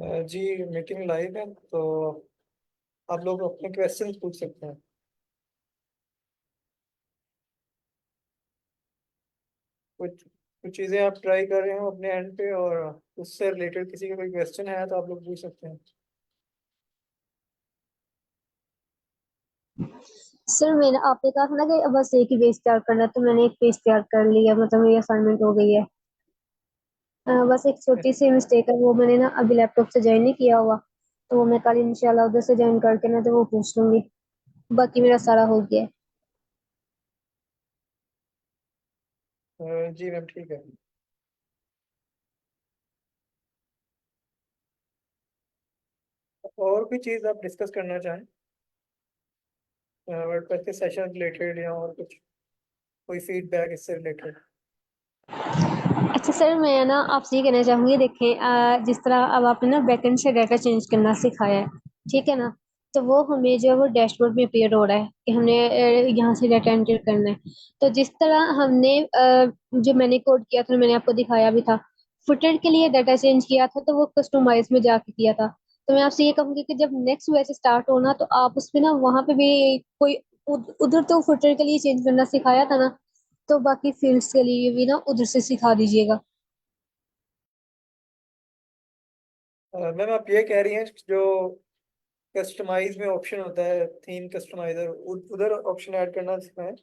जी, meeting live है तो आप लोग अपने क्वेश्चन पूछ सकते हैं। कुछ कुछ चीज़ें आप ट्राई कर रहे हो अपने एंड पे, और उससे रिलेटेड किसी का कोई क्वेश्चन है तो आप लोग पूछ सकते हैं। सर मेरा आपने कहा था ना कि बस एक ही पेज तैयार करना है, तो मैंने एक पेज तैयार कर लिया, मतलब मेरी असाइनमेंट हो गई है। बस एक छोटी सी मिस्टेक है, वो मैंने ना अभी लैपटॉप से ज्वाइन नहीं किया हुआ, तो वो मैं कल इंशाल्लाह उधर से ज्वाइन करके ना तो वो पूछ लूंगी। बाकी मेरा सारा हो गया है। जी मैम, ठीक है। और कोई चीज़ आप डिस्कस करना चाहें वर्डप्रेस के सेशन रिलेटेड, या और कुछ कोई फीडबैक इससे रिलेटेड? अच्छा सर, मैं ना आपसे ये कहना चाहूंगी, देखें जिस तरह अब आपने ना बैकएंड से डाटा चेंज करना सिखाया है, ठीक है ना। तो वो हमें जो है वो डैशबोर्ड में अपीयर हो रहा है कि हमने यहाँ से डाटा एंटर करना है। तो जिस तरह हमने जो मैंने कोड किया था, मैंने आपको दिखाया भी था, फुटर के लिए डाटा चेंज किया था तो वो कस्टमाइज में जाके किया था। तो मैं आपसे ये कहूंगी कि जब नेक्स्ट बैच स्टार्ट होना तो आप उसमें ना वहां पे भी कोई उधर तो फुटर के लिए चेंज करना सिखाया था ना, तो बाकी फील्ड्स के लिए भी ना उधर से सिखा दीजिएगा। मैम, आप ये कह रही हैं जो कस्टमाइज में ऑप्शन होता है, थीम कस्टमाइजर, उधर ऑप्शन ऐड करना सिखाएं।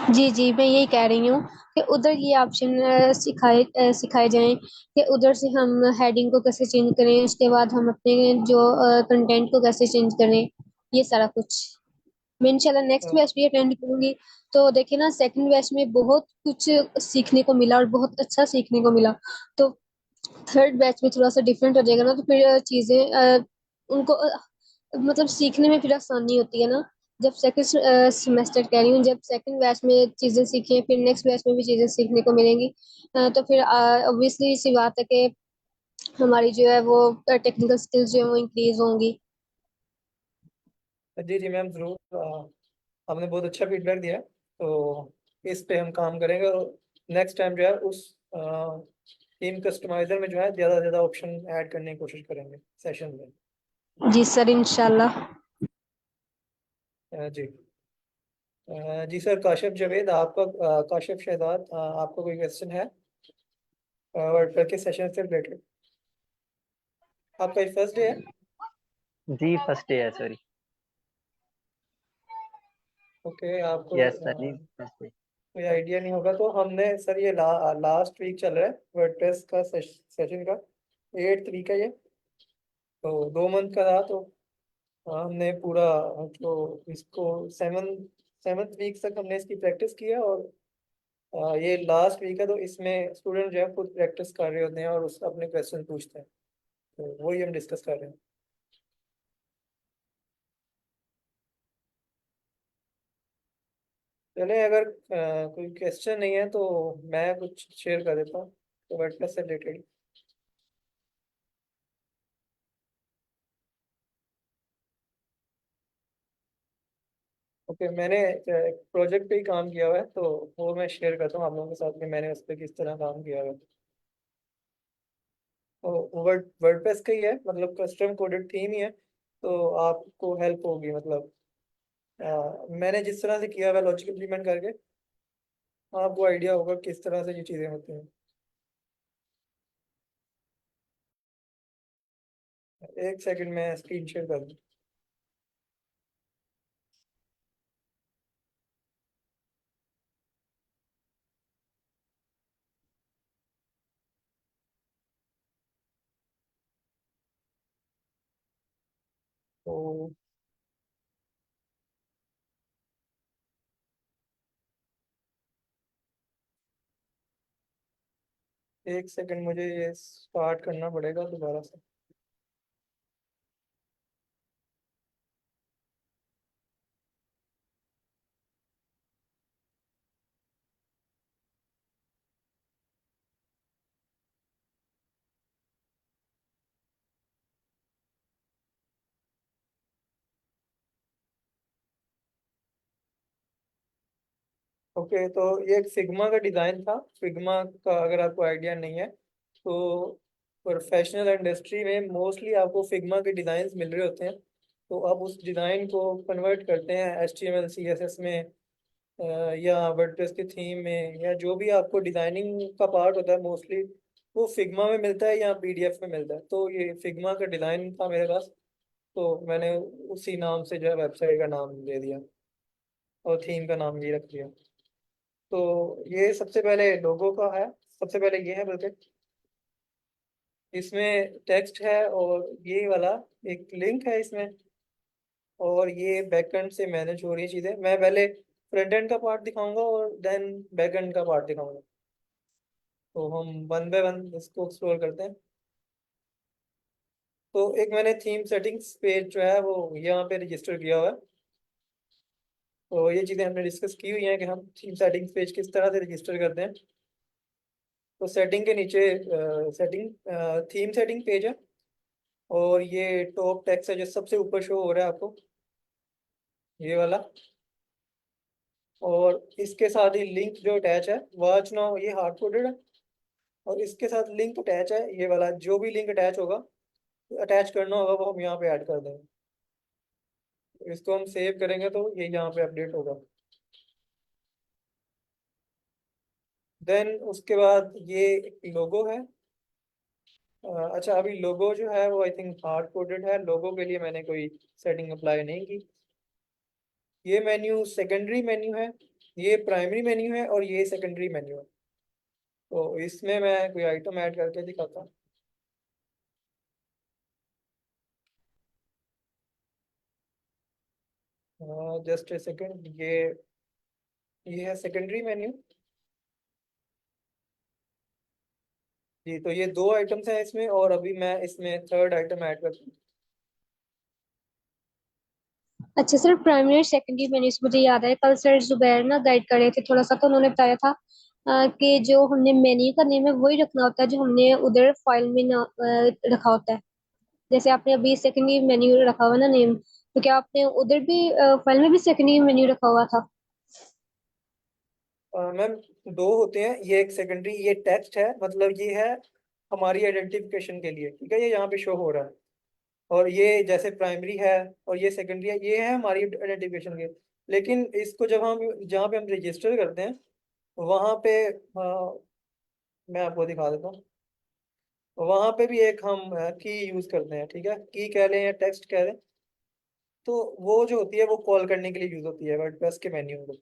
जी जी, मैं यही कह रही हूँ कि उधर ये ऑप्शन सिखाए जाएं कि उधर से हम हेडिंग को कैसे चेंज करें, उसके बाद हम अपने जो कंटेंट को कैसे चेंज करें, ये सारा कुछ मैं इंशाल्लाह नेक्स्ट बैच भी अटेंड करूंगी। तो देखिए ना, सेकंड बैच में बहुत कुछ सीखने को मिला और बहुत अच्छा सीखने को मिला। तो थर्ड बैच में थोड़ा सा डिफरेंट हो जाएगा ना, तो फिर चीजें उनको मतलब सीखने में फिर आसानी होती है ना। जब सेकंड सेमेस्टर कह रही हूँ, जब सेकंड बैच में चीजें सीखें फिर नेक्स्ट बैच में भी चीजें सीखने को मिलेंगी। तो फिर ऑब्वियसली सी बात है कि हमारी जो है वो टेक्निकल स्किल्स जो है वो इंक्रीज होंगी। जी जी मैम, ज़रूर। आपने बहुत अच्छा फीडबैक दिया है, तो इस पे हम काम करेंगे, और नेक्स्ट टाइम जो है उस थीम कस्टमाइजर में जो है ज़्यादा से ज़्यादा ऑप्शन ऐड करने की कोशिश करेंगे सेशन में। जी सर, इंशाल्लाह। जी। जी सर, काशिफ जावेद आपका, काशिफ शहजाद, आपका कोई क्वेश्चन है वर्ड के सेशन से रिलेटेड? आपका ये फर्स्ट डे है? जी फर्स्ट डे है सॉरी। ओके, आपको यस सर जी फर्स्ट डे। कोई आइडिया नहीं होगा तो हमने सर ये लास्ट वीक चल रहा है वर्डप्रेस का सेशन का, 8th वीक है ये, तो 2 मंथ का था। तो हमने पूरा, तो इसको 7th वीक तक हमने इसकी प्रैक्टिस की है, और ये लास्ट वीक है, तो इसमें स्टूडेंट जो है खुद प्रैक्टिस कर रहे होते हैं और उस अपने क्वेश्चन पूछते हैं, तो वही हम डिस्कस कर रहे हैं। चले, अगर कोई क्वेश्चन नहीं है तो मैं कुछ शेयर कर देता हूँ तो वर्डप्रेस से रिलेटेड। ओके, मैंने एक प्रोजेक्ट पे ही काम किया हुआ है, तो वो मैं शेयर करता हूँ आप लोगों के साथ कि मैंने उस पर किस तरह काम किया हुआ है। तो वर्डप्रेस का ही है, मतलब कस्टम कोडेड थीम ही है, तो आपको हेल्प होगी, मतलब मैंने जिस तरह से किया हुआ लॉजिक इम्प्लीमेंट करके, आपको आइडिया होगा किस तरह से ये चीज़ें होती हैं। एक सेकंड में स्क्रीन शेयर कर दूँ। तो एक सेकंड, मुझे ये स्टार्ट करना पड़ेगा दोबारा से। ओके, तो ये एक फिग्मा का डिज़ाइन था। फिग्मा का अगर आपको आइडिया नहीं है तो प्रोफेशनल इंडस्ट्री में मोस्टली आपको फिग्मा के डिज़ाइन मिल रहे होते हैं, तो आप उस डिज़ाइन को कन्वर्ट करते हैं HTML CSS में, या वर्डप्रेस के थीम में, या जो भी आपको डिज़ाइनिंग का पार्ट होता है मोस्टली वो फिग्मा में मिलता है या PDF में मिलता है। तो ये फिग्मा का डिज़ाइन था मेरे पास, तो मैंने उसी नाम से जो है वेबसाइट का नाम दे दिया और थीम का नाम ये रख दिया। तो ये सबसे पहले लोगो का है, सबसे पहले ये है बल्कि इसमें टेक्स्ट है, और ये वाला एक लिंक है इसमें, और ये बैकएंड से मैनेज हो रही है चीज़ें। मैं पहले फ्रंट एंड का पार्ट दिखाऊंगा और देन बैक एंड का पार्ट दिखाऊंगा। तो हम वन बाय वन इसको एक्सप्लोर करते हैं। तो एक मैंने थीम सेटिंग्स पेज जो है वो यहाँ पे रजिस्टर किया हुआ है। तो ये चीज़ें हमने डिस्कस की हुई हैं कि हम थीम सेटिंग्स पेज किस तरह से रजिस्टर करते हैं। तो सेटिंग के नीचे सेटिंग थीम सेटिंग पेज है, और ये टॉप टेक्स्ट है जो सबसे ऊपर शो हो रहा है आपको, ये वाला। और इसके साथ ही लिंक जो अटैच है वॉच नाउ, ये हार्ड कोडेड है, और इसके साथ लिंक अटैच है ये वाला। जो भी लिंक अटैच होगा, अटैच करना होगा, वो हम यहाँ पे ऐड कर देंगे। इसको हम सेव करेंगे तो ये यहाँ पे अपडेट होगा। देन उसके बाद ये लोगो है। अच्छा, अभी लोगो जो है वो आई थिंक हार्ड कोडेड है, लोगो के लिए मैंने कोई सेटिंग अप्लाई नहीं की। ये मेन्यू सेकेंडरी मेन्यू है, ये प्राइमरी मेन्यू है, और ये सेकेंडरी मेन्यू है। तो इसमें मैं कोई आइटम ऐड करके दिखाता हूँ। जस्ट ए सेकेंड, ये है सेकेंडरी मेन्यू। जी, तो ये दो आइटम्स हैं इसमें, और अभी मैं इसमें थर्ड आइटम ऐड करता हूँ। अच्छा सर, प्राइमरी और सेकेंडरी मैंने मुझे याद है कल सर जुबैर ना गाइड कर रहे थे थोड़ा सा, तो उन्होंने बताया था कि जो हमने मेन्यू का नेम है वही रखना होता है जो हमने उधर फाइल में ना रखा होता है। जैसे आपने अभी सेकेंडरी मेन्यू रखा हुआ ना नेम, तो क्या आपने उधर भी फाइल में भी सेकेंडरी मेन्यू रखा हुआ था? मैम, दो होते हैं, ये एक सेकेंडरी, ये टेक्स्ट है, मतलब ये है हमारी आइडेंटिफिकेशन के लिए, ठीक है, ये यहाँ पे शो हो रहा है। और ये जैसे प्राइमरी है और ये सेकेंडरी है, ये है हमारी आइडेंटिफिकेशन के। लेकिन इसको जब हम जहाँ पे हम रजिस्टर करते हैं वहाँ पे, मैं आपको दिखा देता हूँ, वहाँ पे भी एक हम की यूज करते हैं, ठीक है, की कह लें या टेक्स्ट कह लें। तो वो जो होती है वो कॉल करने के लिए यूज होती है वर्डप्रेस के मेन्यू में।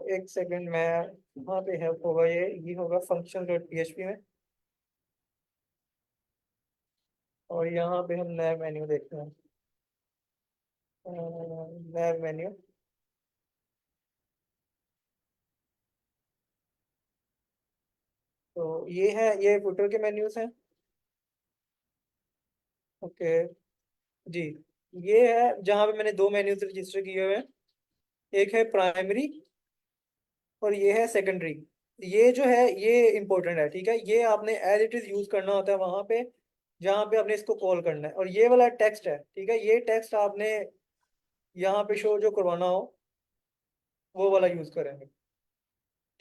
एक सेकंड, मैं वहाँ पे हेल्प होगा, ये होगा फंक्शन डॉट PHP में, और यहाँ पे हम नया मेन्यू देखते हैं। नया मेन्यू, तो ये फुटर के मेन्यूज हैं। ओके जी, ये है जहाँ पे मैंने दो मेन्यूज रजिस्टर किए हुए हैं, एक है प्राइमरी और ये है सेकेंडरी। ये जो है ये इंपॉर्टेंट है, ठीक है, ये आपने एज इट इज यूज करना होता है वहां पे जहाँ पे आपने इसको कॉल करना है। और ये वाला टेक्स्ट है, ठीक है, ये टेक्स्ट आपने यहाँ पे शो जो करवाना हो वो वाला यूज करेंगे।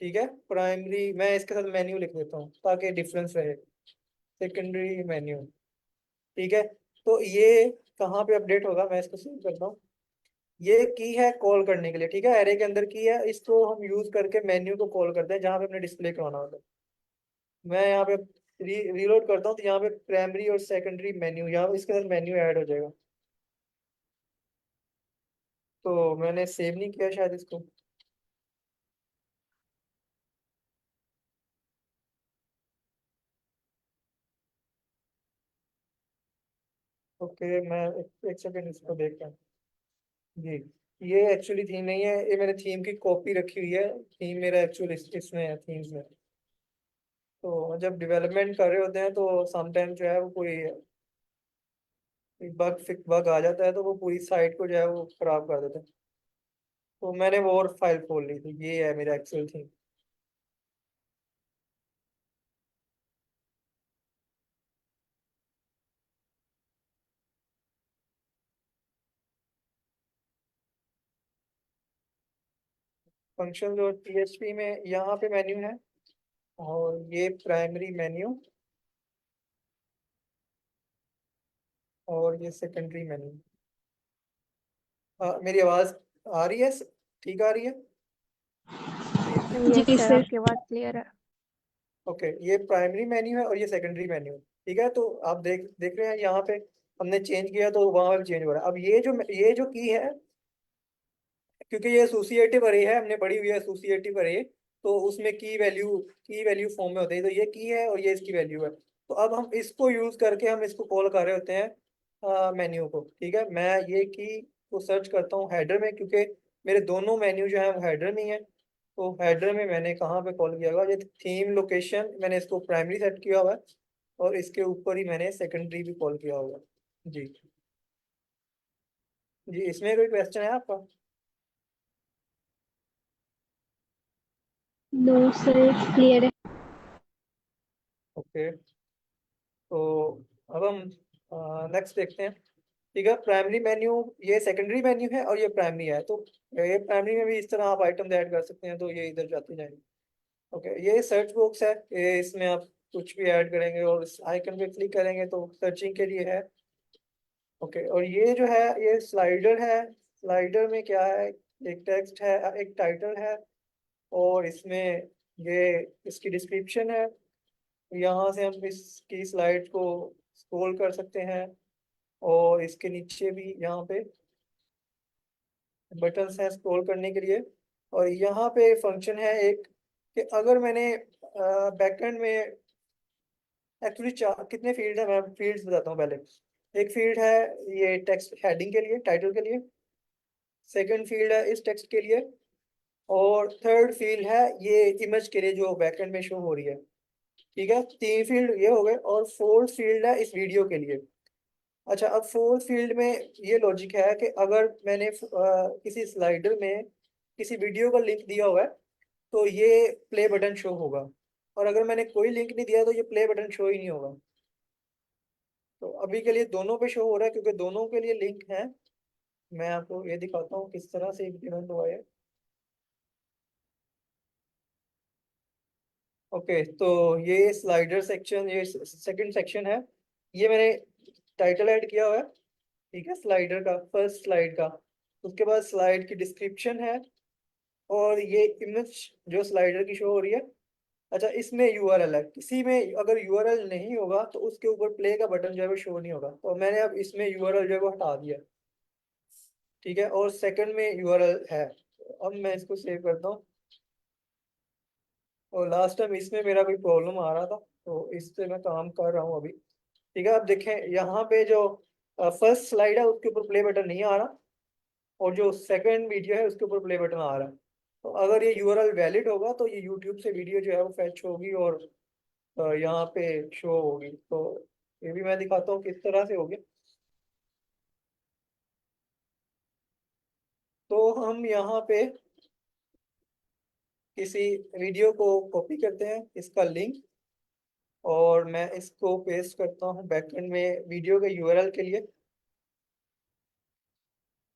ठीक है, प्राइमरी मैं इसके साथ मेन्यू लिख देता हूँ ताकि डिफरेंस रहे। सेकेंडरी मेन्यू, ठीक है। तो ये कहाँ पे अपडेट होगा, मैं इसको सेव करता हूँ। ये की है कॉल करने के लिए, ठीक है, एरे के अंदर की है, इसको हम यूज करके मेन्यू को कॉल करते हैं जहाँ पे अपने डिस्प्ले करवाना होता है। मैं यहाँ पे रीलोड करता हूँ, तो यहाँ पे प्राइमरी और सेकेंडरी मेन्यू, यहाँ पे इसके साथ मेन्यू ऐड हो जाएगा। तो मैंने सेव नहीं किया शायद इसको। ओके, मैं एक सेकेंड इसको देखता हूँ। जी, ये एक्चुअली थीम नहीं है, ये मैंने थीम की कॉपी रखी हुई है। थीम मेरा एक्चुअली इसमें है, थीम्स में। तो जब डेवलपमेंट कर रहे होते हैं तो समटाइम जो है वो कोई बग आ जाता है, तो वो पूरी साइट को जो है वो खराब कर देते हैं। तो मैंने वो और फाइल खोल ली थी, ये है मेरा एक्चुअल थीम। फंक्शन जो PHP में यहाँ पे मेन्यू है, और ये प्राइमरी मेन्यू, और ये सेकेंडरी मेन्यू। मेरी आवाज आ रही है? ठीक आ रही है? जी। जी यस सर, सर। आपकी आवाज क्लियर है। ओके, ये प्राइमरी मेन्यू है और ये सेकेंडरी मेन्यू। ठीक है, तो आप देख देख रहे हैं यहाँ पे हमने चेंज किया तो वहां पे चेंज हो रहा है। अब ये जो की है, क्योंकि ये एसोसिएटिव अरे है, हमने पढ़ी हुई है एसोसिएटिव अरे, तो उसमें की वैल्यू फॉर्म में होते हैं। तो ये की है और ये इसकी वैल्यू है। तो अब हम इसको यूज करके हम इसको कॉल कर रहे होते हैं मेन्यू को। ठीक है, मैं ये की को सर्च करता हूँ हेडर में, क्योंकि मेरे दोनों मेन्यू जो है वो हेडर में ही है। तो हेडर में मैंने कहाँ पे कॉल किया हुआ, ये थीम लोकेशन मैंने इसको प्राइमरी सेट किया हुआ है, और इसके ऊपर ही मैंने सेकेंडरी भी कॉल किया हुआ है। जी। जी, इसमें कोई क्वेश्चन है आपका? नो सर, क्लियर है। ओके, तो अब हम नेक्स्ट देखते हैं। ठीक है, प्राइमरी मेन्यू, ये सेकेंडरी मेन्यू है और ये प्राइमरी है। तो ये प्राइमरी में भी इस तरह आप आइटम ऐड कर सकते हैं, तो ये इधर जाते जाएंगे। ओके, ये सर्च बॉक्स है, ये इसमें आप कुछ भी ऐड करेंगे और इस आइकन पे क्लिक करेंगे तो सर्चिंग के लिए है। ओके, और ये जो है ये स्लाइडर है। स्लाइडर में क्या है, एक टेक्स्ट है, एक टाइटल है, और इसमें ये इसकी डिस्क्रिप्शन है। यहाँ से हम इसकी स्लाइड को स्क्रॉल कर सकते हैं, और इसके नीचे भी यहाँ पे बटन्स हैं स्क्रॉल करने के लिए। और यहाँ पे फंक्शन है एक, कि अगर मैंने बैकएंड में एक्चुअली कितने फील्ड है, मैं फील्ड्स बताता हूँ पहले। एक फील्ड है ये टेक्स्ट हेडिंग के लिए, टाइटल के लिए। सेकंड फील्ड है इस टेक्स्ट के लिए। और थर्ड फील्ड है ये इमेज के लिए जो बैकएंड में शो हो रही है। ठीक है, तीन फील्ड ये हो गए, और फोर्थ फील्ड है इस वीडियो के लिए। अच्छा, अब फोर्थ फील्ड में ये लॉजिक है कि अगर मैंने किसी स्लाइडर में किसी वीडियो का लिंक दिया हुआ है तो ये प्ले बटन शो होगा, और अगर मैंने कोई लिंक नहीं दिया तो ये प्ले बटन शो ही नहीं होगा। तो अभी के लिए दोनों पे शो हो रहा है क्योंकि दोनों के लिए लिंक है। मैं आपको ये दिखाता हूँ किस तरह से इम्प्लीमेंट हुआ है। ओके, तो ये स्लाइडर सेक्शन, ये सेकंड सेक्शन है। ये मैंने टाइटल ऐड किया हुआ है। ठीक है, स्लाइडर का फर्स्ट स्लाइड का। उसके बाद स्लाइड की डिस्क्रिप्शन है, और ये इमेज जो स्लाइडर की शो हो रही है। अच्छा, इसमें यूआरएल है, किसी में अगर यूआरएल नहीं होगा तो उसके ऊपर प्ले का बटन जो है वो शो नहीं होगा, तो मैंने अब इसमें यूआरएल जो है वो हटा दिया। ठीक है, और सेकंड में यूआरएल है। अब मैं इसको सेव करता हूँ। और लास्ट टाइम इसमें मेरा कोई प्रॉब्लम आ रहा था, तो इससे मैं काम कर रहा हूँ अभी। ठीक है, अब देखें यहाँ पे जो फर्स्ट स्लाइड है उसके ऊपर प्ले बटन नहीं आ रहा, और जो सेकंड वीडियो है उसके ऊपर प्ले बटन आ रहा है। तो अगर ये यूआरएल वैलिड होगा तो ये यूट्यूब से वीडियो जो है वो फैच होगी, और यहाँ पे शो होगी। तो ये भी मैं दिखाता हूँ किस तरह से होगी। तो हम यहाँ पे किसी वीडियो को कॉपी करते हैं, इसका लिंक, और मैं इसको पेस्ट करता हूँ बैकएंड में वीडियो के यूआरएल के लिए।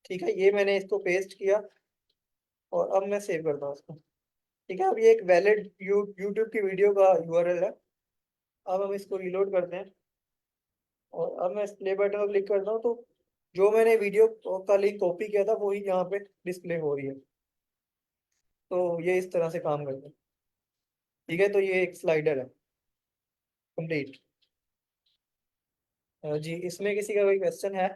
ठीक है, ये मैंने इसको पेस्ट किया, और अब मैं सेव करता हूँ इसको। ठीक है, अब ये एक वैलिड यूट्यूब की वीडियो का यूआरएल है। अब हम इसको रिलोड करते हैं, और अब मैं इस प्ले बटन पर क्लिक करता हूँ, तो जो मैंने वीडियो का लिंक कॉपी किया था वही यहाँ पे डिस्प्ले हो रही है। तो ये इस तरह से काम करता है। ठीक है, तो ये एक स्लाइडर है कंप्लीट। जी, इसमें किसी का कोई क्वेश्चन है?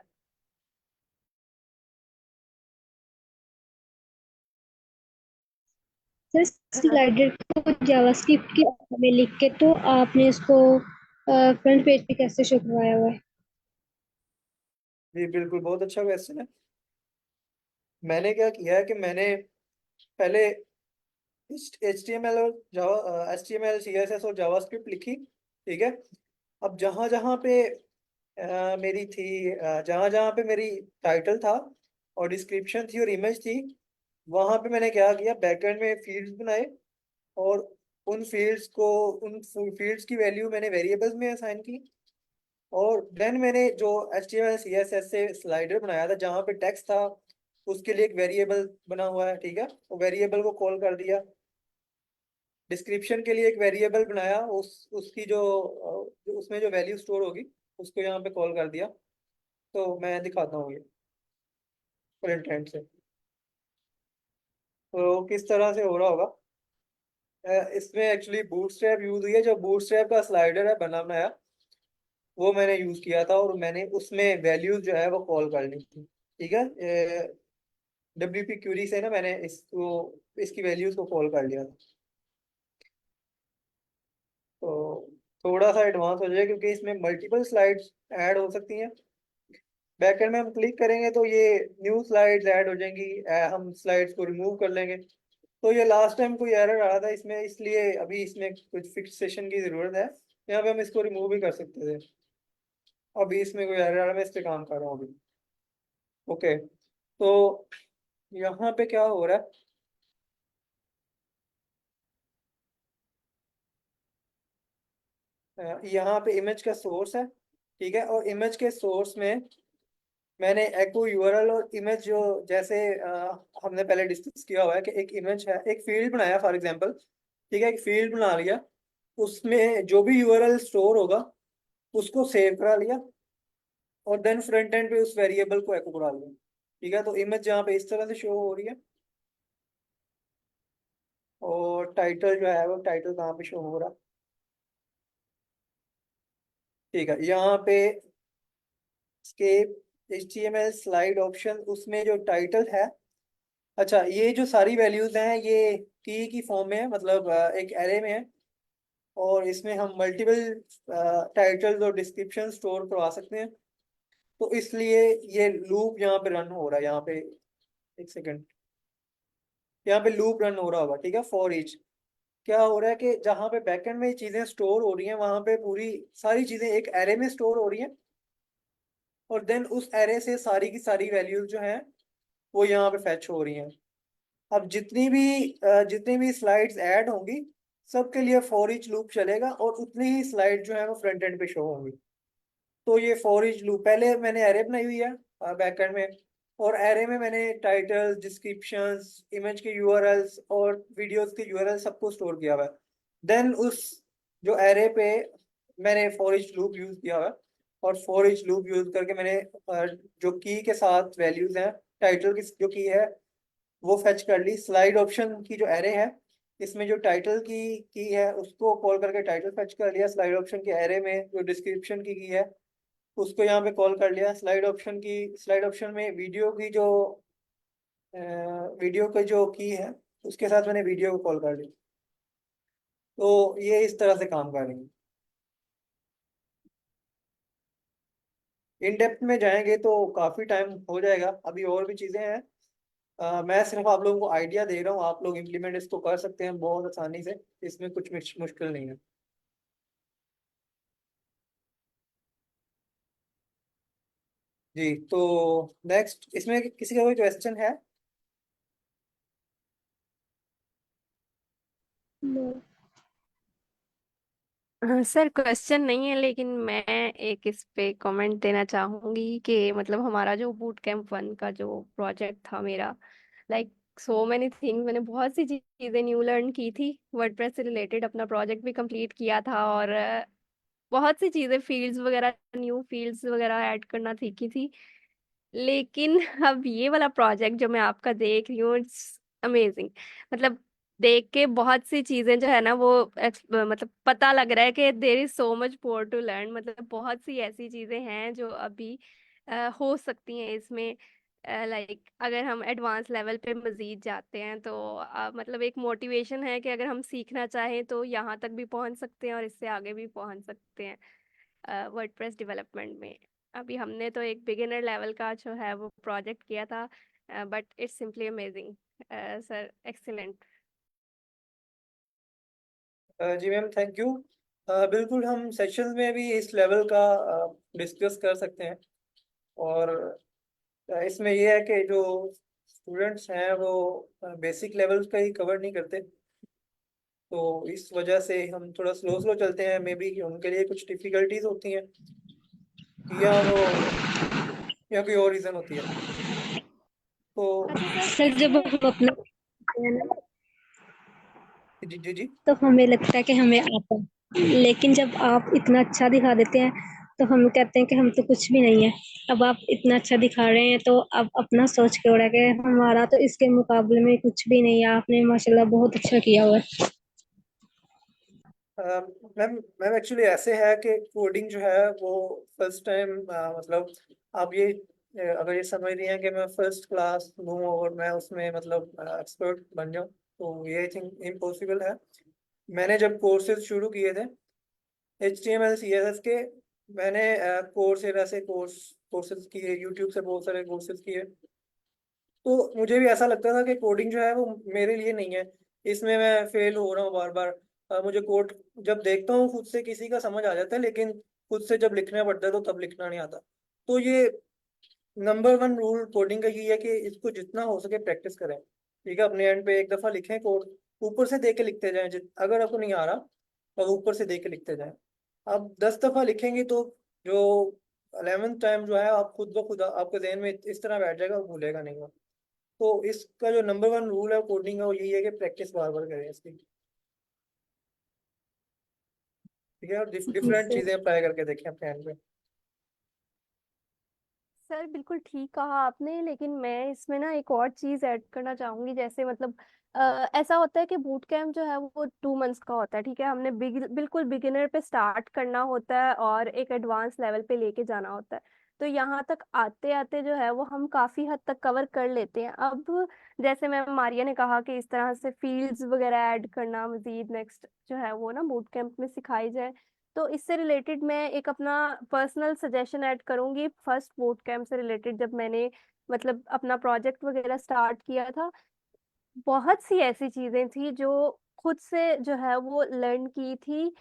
सर, स्लाइडर को जावास्क्रिप्ट के में लिख के तो आपने इसको फ्रंट पेज पे कैसे शो करवाया हुआ है? जी बिल्कुल, बहुत अच्छा क्वेश्चन है। मैंने क्या किया है कि मैंने पहले HTML और जावा HTML CSS और जावास्क्रिप्ट लिखी। ठीक है, अब जहाँ जहाँ पे मेरी थी, जहाँ जहाँ पे मेरी टाइटल था और डिस्क्रिप्शन थी और इमेज थी, वहां पे मैंने क्या किया, बैकएंड में फील्ड्स बनाए, और उन फील्ड्स की वैल्यू मैंने वेरिएबल्स में असाइन की। और देन मैंने जो HTML CSS से स्लाइडर बनाया था जहाँ पे टेक्स्ट था, उसके लिए एक वेरिएबल बना हुआ है, ठीक है, वो वेरिएबल को कॉल कर दिया। डिस्क्रिप्शन के लिए एक वेरिएबल बनाया, उसकी उसमें जो वैल्यू स्टोर होगी उसको यहाँ पे कॉल कर दिया। तो मैं दिखाता हूँ ये फ्रंट एंड से, तो किस तरह से हो रहा होगा। इसमें एक्चुअली बूटस्ट्रैप यूज हुई है, जो बूटस्ट्रैप का स्लाइडर है बना बनाया, वो मैंने यूज किया था, और मैंने उसमें वैल्यूज जो है वो कॉल कर ली थी, ठीक है। WP क्यूरी से ना मैंने इसकी वैल्यूज को कॉल कर लिया था। तो थोड़ा सा एडवांस हो जाएगा क्योंकि इसमें मल्टीपल स्लाइड्स ऐड हो सकती हैं। बैकएंड में हम क्लिक करेंगे तो ये न्यू स्लाइड्स ऐड हो जाएंगी, हम स्लाइड्स को रिमूव कर लेंगे। तो ये लास्ट टाइम कोई एरर आ रहा था इसमें, इसलिए अभी इसमें कुछ फिक्स सेशन की जरूरत है। यहाँ पे हम इसको रिमूव भी कर सकते थे। अभी इसमें कोई एरर आ रहा है, मैं इस पे काम कर रहा हूँ अभी। ओके, तो यहाँ पे क्या हो रहा है, यहाँ पे इमेज का सोर्स है, ठीक है, और इमेज के सोर्स में मैंने एको यूआरएल और इमेज जो जैसे हमने पहले डिस्कस किया हुआ है कि एक इमेज है, एक फील्ड बनाया फॉर एग्जांपल, ठीक है, एक फील्ड बना लिया, उसमें जो भी यूआरएल स्टोर होगा उसको सेव करा लिया, और देन फ्रंट एंड पे उस वेरिएबल को एको करा लिया, ठीक है। तो इमेज यहाँ पे इस तरह से शो हो रही है, और टाइटल जो है वो टाइटल कहाँ पे शो हो रहा है, ठीक है, यहाँ पे स्केप HTML स्लाइड ऑप्शन, उसमें जो टाइटल है, अच्छा ये जो सारी वैल्यूज हैं ये की फॉर्म में है, मतलब एक एरे में है, और इसमें हम मल्टीपल टाइटल्स और डिस्क्रिप्शन स्टोर करवा सकते हैं। तो इसलिए ये लूप यहाँ पे रन हो रहा है, यहाँ पे एक सेकंड, यहाँ पे लूप रन हो रहा होगा, ठीक है, फॉर ईच। क्या हो रहा है कि जहाँ पे बैकएंड में चीजें स्टोर हो रही हैं वहां पे पूरी सारी चीजें एक एरे में स्टोर हो रही हैं, और देन उस एरे से सारी की सारी वैल्यूज जो हैं वो यहाँ पे फैच हो रही हैं। अब जितनी भी स्लाइड्स ऐड होंगी सबके लिए फॉर ईच लूप चलेगा, और उतनी ही स्लाइड जो है वो फ्रंट एंड पे शो होंगी। तो ये फॉर ईच लूप, पहले मैंने एरे बनाई हुई है बैकएंड में, और एरे में मैंने टाइटल्स, डिस्क्रिप्शंस, इमेज के यूआरएल्स और वीडियोस के यूआरएल सबको स्टोर किया हुआ है। देन उस जो एरे पे मैंने फॉर ईच लूप यूज किया हुआ है, और फॉर ईच लूप यूज करके मैंने जो की के साथ वैल्यूज हैं, टाइटल की जो की है वो फेच कर ली। स्लाइड ऑप्शन की जो एरे है, इसमें जो टाइटल की है उसको कॉल करके टाइटल फेच कर लिया। स्लाइड ऑप्शन के एरे में जो डिस्क्रिप्शन की है उसको यहाँ पे कॉल कर लिया। स्लाइड ऑप्शन में वीडियो की जो की है उसके साथ मैंने वीडियो को कॉल कर लिया। तो ये इस तरह से काम करेंगे। इन डेप्थ में जाएंगे तो काफी टाइम हो जाएगा, अभी और भी चीजें हैं। मैं सिर्फ आप लोगों को आइडिया दे रहा हूँ, आप लोग इम्प्लीमेंट इसको कर सकते हैं बहुत आसानी से, इसमें कुछ मुश्किल नहीं है। जी, तो नेक्स्ट इसमें किसी का कोई क्वेश्चन है? हाँ सर, क्वेश्चन नहीं है, लेकिन मैं एक इस पे कमेंट देना चाहूंगी कि मतलब हमारा जो बूट कैंप 1 का जो प्रोजेक्ट था मेरा, लाइक सो मैनी थिंग्स, मैंने बहुत सी चीजें न्यू लर्न की थी। वर्डप्रेस से रिलेटेड अपना प्रोजेक्ट भी कंप्लीट किया था, और बहुत सी चीजें, फील्ड्स वगैरह, न्यू फील्ड्स वगैरह ऐड करना सीखी थी। लेकिन अब ये वाला प्रोजेक्ट जो मैं आपका देख रही हूँ, इट्स अमेजिंग। मतलब देख के बहुत सी चीजें जो है ना वो मतलब पता लग रहा है कि there is so much more to learn. मतलब बहुत सी ऐसी चीजें हैं जो अभी हो सकती हैं इसमें। लाइक अगर हम एडवांस लेवल पे मजीद जाते हैं तो मतलब एक मोटिवेशन है कि अगर हम सीखना चाहें तो यहाँ तक भी पहुंच सकते हैं और इससे आगे भी पहुंच सकते हैं वर्डप्रेस डेवलपमेंट में। अभी हमने तो एक बिगिनर लेवल का जो है वो प्रोजेक्ट किया था, but it's simply amazing sir, excellent. जी मैम, थैंक यू। बिल्कुल, हम सेशंस में भी इस लेवल का डिस्कस कर सकते हैं, और इसमें ये है कि जो स्टूडेंट्स हैं वो बेसिक लेवल्स का ही कवर नहीं करते, तो इस वजह से हम थोड़ा स्लो स्लो चलते हैं, मे बी उनके लिए कुछ डिफिकल्टीज होती हैं, या वो या कोई और रीज़न होती है। तो अच्छा सर, सर जब इसमें हम अपना है ना, जी जी जी। तो हमें लगता है कि हमें आता है, लेकिन जब आप इतना अच्छा दिखा देते हैं तो हम कहते हैं कि हम तो कुछ भी नहीं है। अब आप इतना अच्छा दिखा रहे हैं तो अब अपना सोच के हो रहा है कि हमारा तो इसके मुकाबले में कुछ भी नहीं है, आपने माशाल्लाह बहुत अच्छा किया हुआ है। अ, मैम मैम एक्चुअली ऐसे है कि कोडिंग जो है वो फर्स्ट टाइम मतलब आप ये अगर ये समझ रही हैं कि मैं फर्स्ट क्लास लूँ और मैं उसमें मतलब एक्सपर्ट बन जाऊँ, तो ये आई थिंक इम्पॉसिबल है। मैंने जब कोर्सेज शुरू किए थे HTML CSS के, मैंने कोर्सेरा से कोर्सेज किए, यूट्यूब से बहुत सारे कोर्सेज किए। तो मुझे भी ऐसा लगता था कि कोडिंग जो है वो मेरे लिए नहीं है, इसमें मैं फेल हो रहा हूँ बार बार। मुझे कोड जब देखता हूँ खुद से किसी का समझ आ जाता है, लेकिन खुद से जब लिखना पड़ता है तो तब लिखना नहीं आता। तो ये नंबर वन रूल कोडिंग का ये है कि इसको जितना हो सके प्रैक्टिस करें। ठीक है, अपने एंड पे एक दफा लिखें कोड, ऊपर से देख के लिखते जाएं। अगर आपको नहीं आ रहा तो ऊपर से देख के लिखते जाएं। आप 10 दफा लिखेंगे तो जो 11th टाइम जो है आप खुद ब खुद आपके जहन में इस तरह बैठ जाएगा, वो भूलेगा नहीं वो। तो इसका जो नंबर वन रूल है कोडिंग का वो यही है कि प्रैक्टिस बार बार करें इसकी। ठीक है, और जी डिफरेंट सर। चीजें अप्लाई करके देखें अपने एंड पे। सर बिल्कुल ठीक कहा आपने, लेकिन मैं इसमें ना एक और चीज ऐड करना चाहूंगी। जैसे मतलब ऐसा होता है कि बूट कैम्प जो है वो 2 मंथ्स का होता है, ठीक है। हमने बिल्कुल बिगिनर पे स्टार्ट करना होता है और एक एडवांस लेवल पे लेके जाना होता है। तो यहाँ तक आते आते जो है वो हम काफी हद तक कवर कर लेते हैं। अब जैसे मैम मारिया ने कहा कि इस तरह से फील्ड्स वगैरह ऐड करना मजीद नेक्स्ट जो है वो ना बूट कैंप में सिखाई जाए। तो इससे रिलेटेड मैं एक अपना पर्सनल सजेशन ऐड करूंगी। फर्स्ट बूट कैंप से रिलेटेड जब मैंने मतलब अपना प्रोजेक्ट वगैरह स्टार्ट किया था, बहुत सी ऐसी चीजें थी जो खुद से जो है वो लर्न की थी।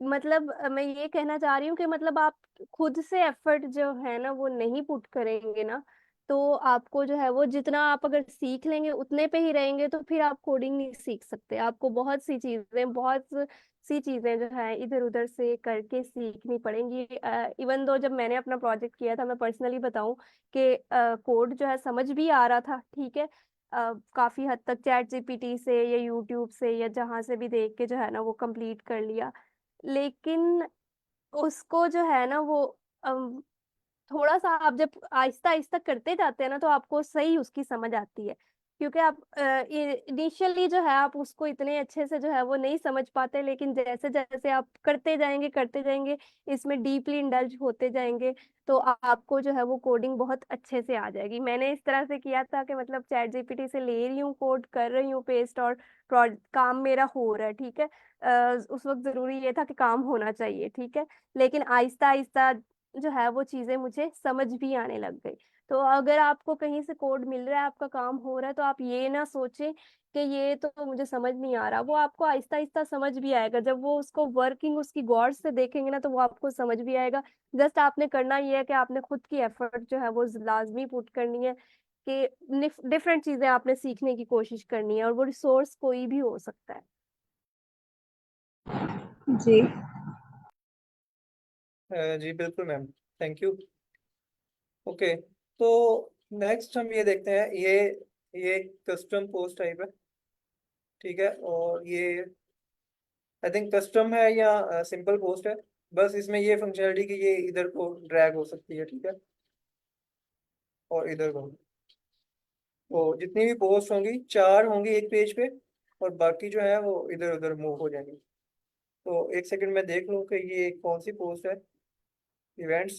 मतलब मैं ये कहना चाह रही हूँ कि मतलब आप खुद से एफर्ट जो है ना वो नहीं पुट करेंगे ना, तो आपको जो है वो जितना आप अगर सीख लेंगे उतने पे ही रहेंगे, तो फिर आप कोडिंग नहीं सीख सकते। आपको बहुत सी चीजें जो है इधर उधर से करके सीखनी पड़ेंगी। इवन दो जब मैंने अपना प्रोजेक्ट किया था, मैं पर्सनली बताऊं कि कोड जो है समझ भी आ रहा था, ठीक है। काफी हद तक चैट जीपीटी से या यूट्यूब से या जहां से भी देख के जो है ना वो कंप्लीट कर लिया। लेकिन उसको जो है ना वो अम, थोड़ा सा आप जब आहिस्ता आहिस्ता करते जाते हैं ना तो आपको सही उसकी समझ आती है। क्योंकि आप इनिशियली जो है आप उसको इतने अच्छे से जो है वो नहीं समझ पाते, लेकिन जैसे जैसे आप करते जाएंगे इसमें डीपली इंडल्ज होते जाएंगे, तो आपको जो है वो कोडिंग बहुत अच्छे से आ जाएगी। मैंने इस तरह से किया था कि मतलब चैट जीपीटी से ले रही हूँ, कोड कर रही हूँ पेस्ट, और काम मेरा हो रहा है, ठीक है। उस वक्त जरूरी ये था कि काम होना चाहिए, ठीक है। लेकिन आहिस्ता आहिस्ता जो है वो चीजें मुझे समझ भी आने लग गई। तो अगर आपको कहीं से कोड मिल रहा है, आपका काम हो रहा है, तो आप ये ना सोचें कि ये तो मुझे समझ नहीं आ रहा। वो आपको आहिस्ता आहिस्ता समझ भी आएगा। जब वो उसको वर्किंग उसकी गौर से देखेंगे ना तो वो आपको समझ भी आएगा। जस्ट आपने करना ये है कि आपने खुद की एफर्ट जो है वो लाजमी पुट करनी है, कि डिफरेंट चीजें आपने सीखने की कोशिश करनी है, और वो रिसोर्स कोई भी हो सकता है। जी। जी बिल्कुल मैम, थैंक यू। ओके, तो नेक्स्ट हम ये देखते हैं, ये कस्टम पोस्ट टाइप है। ठीक है, और ये आई थिंक कस्टम है या सिंपल पोस्ट है। बस इसमें ये फंक्शनलिटी कि ये इधर को ड्रैग हो सकती है, ठीक है, और इधर को। तो जितनी भी पोस्ट होंगी, 4 होंगी एक पेज पे, और बाकी जो है वो इधर उधर मूव हो जाएंगी। तो एक सेकंड में देख लूँ कि ये कौन सी पोस्ट है। इवेंट्स,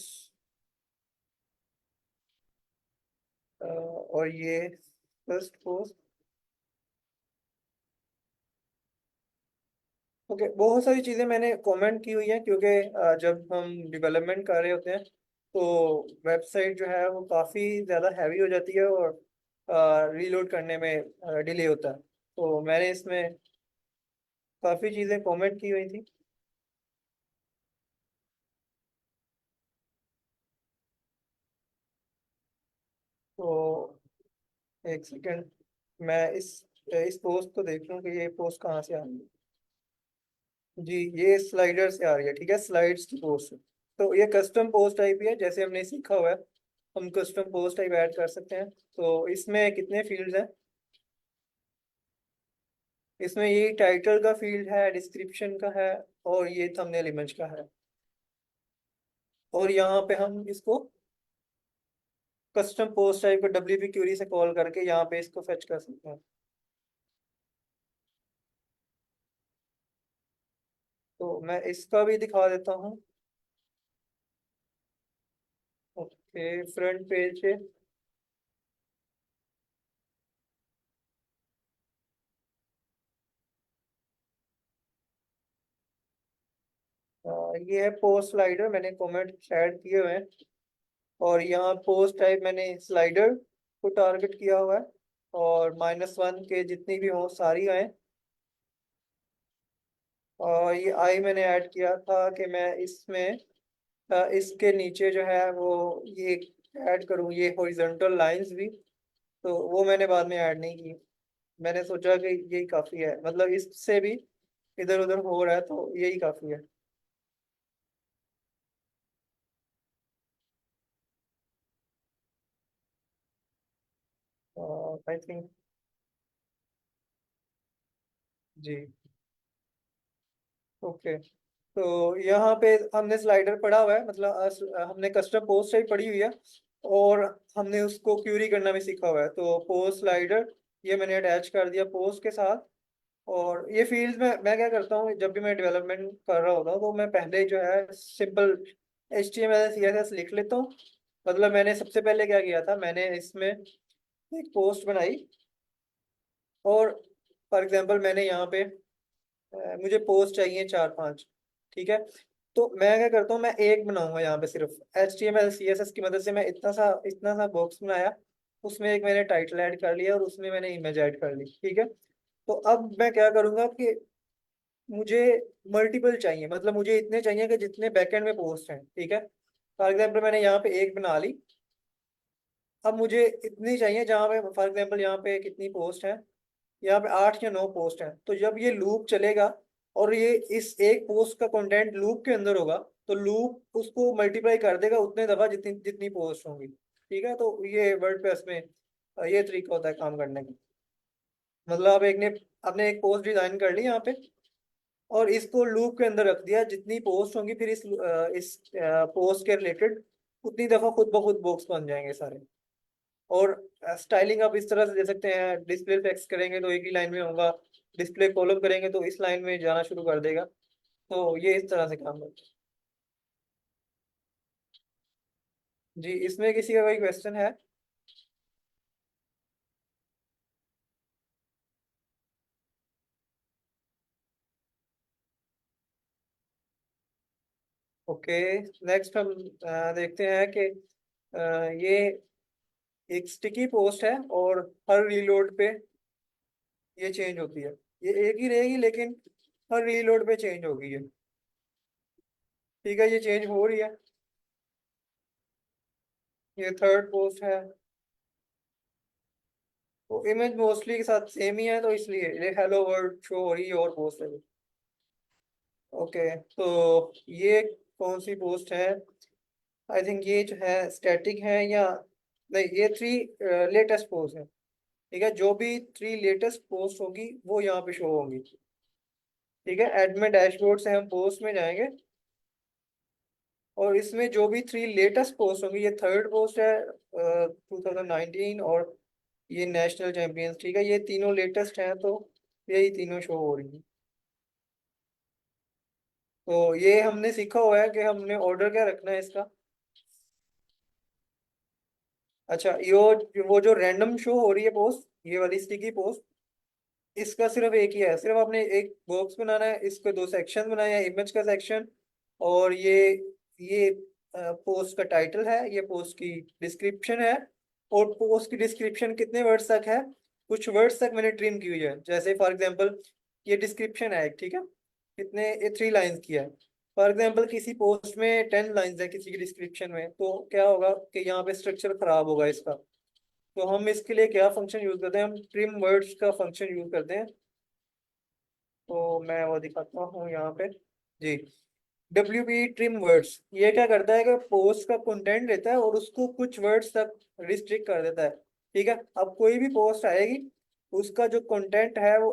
और ये फर्स्ट पोस्ट। ओके, बहुत सारी चीज़ें मैंने कमेंट की हुई हैं, क्योंकि जब हम डेवलपमेंट कर रहे होते हैं तो वेबसाइट जो है वो काफ़ी ज़्यादा हैवी हो जाती है, और रीलोड करने में डिले होता है। तो मैंने इसमें काफ़ी चीज़ें कमेंट की हुई थी। तो एक सेकंड, मैं इस पोस्ट को देख लूँ कि ये पोस्ट कहाँ से आ रही है। जी, ये स्लाइडर से आ रही है, ठीक है, स्लाइड्स की पोस्ट। तो ये कस्टम पोस्ट टाइप ही है, जैसे हमने सीखा हुआ है। हम कस्टम पोस्ट टाइप ऐड कर सकते हैं। तो इसमें कितने फील्ड्स हैं? इसमें ये टाइटल का फील्ड है, डिस्क्रिप्शन का है, और ये थंबनेल इमेज का है। और यहाँ पे हम इसको कस्टम पोस्ट टाइप को WP क्यूरी से कॉल करके यहाँ पे इसको फेच कर सकते हैं। तो मैं इसका भी दिखा देता हूँ। ओके, फ्रंट पेज पे ये है पोस्ट स्लाइडर, मैंने कमेंट ऐड किए हुए हैं। और यहाँ पोस्ट टाइप मैंने स्लाइडर को टारगेट किया हुआ है, और -1 के जितनी भी हो सारी आए। और ये आई मैंने ऐड किया था कि मैं इसमें इसके नीचे जो है वो ये ऐड करूँ, ये हॉरिजॉन्टल लाइंस भी। तो वो मैंने बाद में ऐड नहीं की। मैंने सोचा कि यही काफ़ी है, मतलब इससे भी इधर उधर हो रहा है तो यही काफ़ी है। I think. जी। ओके, तो यहाँ पे हमने स्लाइडर पढ़ा हुआ है, मतलब हमने कस्टम पोस्ट टाइप पढ़ी हुई है, और हमने उसको क्यूरी करना भी सीखा हुआ है। तो पोस्ट स्लाइडर ये मैंने अटैच कर दिया पोस्ट के साथ। और ये फील्ड में मैं क्या करता हूँ, जब भी मैं डेवलपमेंट कर रहा होता हूँ तो मैं पहले जो है सिंपल HTML CSS लिख लेता हूँ। मतलब मैंने सबसे पहले क्या किया था, मैंने इसमें एक पोस्ट बनाई, और फॉर एग्जांपल मैंने यहाँ पे मुझे पोस्ट चाहिए 4-5, ठीक है। तो मैं क्या करता हूँ, मैं एक बनाऊंगा यहाँ पे सिर्फ HTML CSS की मदद से। मैं इतना सा बॉक्स बनाया, उसमें एक मैंने टाइटल ऐड कर लिया और उसमें मैंने इमेज ऐड कर ली, ठीक है। तो अब मैं क्या करूंगा कि मुझे मल्टीपल चाहिए, मतलब मुझे इतने चाहिए कि जितने बैकएंड में पोस्ट हैं, ठीक है। फॉर एग्जाम्पल मैंने यहाँ पे एक बना ली। अब मुझे इतनी चाहिए जहाँ पे फॉर एग्जाम्पल यहाँ पे कितनी पोस्ट है, यहाँ पे 8 या 9 पोस्ट हैं। तो जब ये लूप चलेगा और ये इस एक पोस्ट का कंटेंट लूप के अंदर होगा, तो लूप उसको मल्टीप्लाई कर देगा उतने दफा जितनी जितनी पोस्ट होंगी, ठीक है। तो ये वर्डप्रेस में ये तरीका होता है काम करने का। मतलब आप एक ने आपने एक पोस्ट डिजाइन कर ली यहाँ पे, और इसको लूप के अंदर रख दिया, जितनी पोस्ट होंगी फिर इस पोस्ट के रिलेटेड उतनी दफा खुद ब खुद बॉक्स बन जाएंगे सारे। और स्टाइलिंग आप इस तरह से दे सकते हैं, डिस्प्ले टेक्स्ट करेंगे तो एक ही लाइन में होगा, डिस्प्ले कॉलम करेंगे तो इस लाइन में जाना शुरू कर देगा। तो ये इस तरह से काम करता है। जी, इसमें किसी का कोई क्वेश्चन है? ओके, नेक्स्ट हम देखते हैं कि ये एक स्टिकी पोस्ट है, और हर रीलोड पे ये चेंज होती है। ये एक ही रहेगी लेकिन हर रीलोड पे चेंज होगी ये, ठीक है। ये चेंज हो रही है। ये थर्ड पोस्ट है। तो इमेज मोस्टली के साथ सेम ही है, तो इसलिए ये हेलो वर्ल्ड शो हो रही है और पोस्ट है। ओके, तो ये कौन सी पोस्ट है? आई थिंक ये जो है स्टैटिक है, या नहीं, ये 3 लेटेस्ट पोस्ट है, ठीक है। जो भी 3 लेटेस्ट पोस्ट होगी वो यहाँ पे शो होंगी, ठीक है। एडमिन डैशबोर्ड से हम पोस्ट में जाएंगे, और इसमें जो भी 3 लेटेस्ट पोस्ट होंगी, ये थर्ड पोस्ट है 2019, और ये नेशनल चैंपियंस, ठीक है। ये तीनों लेटेस्ट हैं, तो यही तीनों शो हो रही हैं। तो ये हमने सीखा हुआ है कि हमने ऑर्डर क्या रखना है इसका। अच्छा, ये वो जो रैंडम शो हो रही है पोस्ट, ये वाली स्टिकी पोस्ट, इसका सिर्फ एक ही है। सिर्फ आपने एक बॉक्स बनाना है, इसके 2 सेक्शन बनाए हैं, इमेज का सेक्शन, और ये पोस्ट का टाइटल है, ये पोस्ट की डिस्क्रिप्शन है। और पोस्ट की डिस्क्रिप्शन कितने वर्ड्स तक है? कुछ वर्ड्स तक मैंने ट्रिम की हुई है। जैसे फॉर एग्जांपल ये डिस्क्रिप्शन है, ठीक है। कितने, ये 3 लाइंस की है। फॉर एग्जांपल किसी पोस्ट में 10 लाइंस है किसी की डिस्क्रिप्शन में, तो क्या होगा कि यहाँ पे स्ट्रक्चर खराब होगा इसका। तो हम इसके लिए क्या फंक्शन यूज करते हैं, हम ट्रिम वर्ड्स का फंक्शन यूज करते हैं। तो मैं वो दिखाता हूँ यहाँ पे। जी, WP ट्रिम वर्ड्स, ये क्या करता है कि पोस्ट का कंटेंट लेता है और उसको कुछ वर्ड्स तक रिस्ट्रिक्ट कर देता है। ठीक है, अब कोई भी पोस्ट आएगी, उसका जो कंटेंट है वो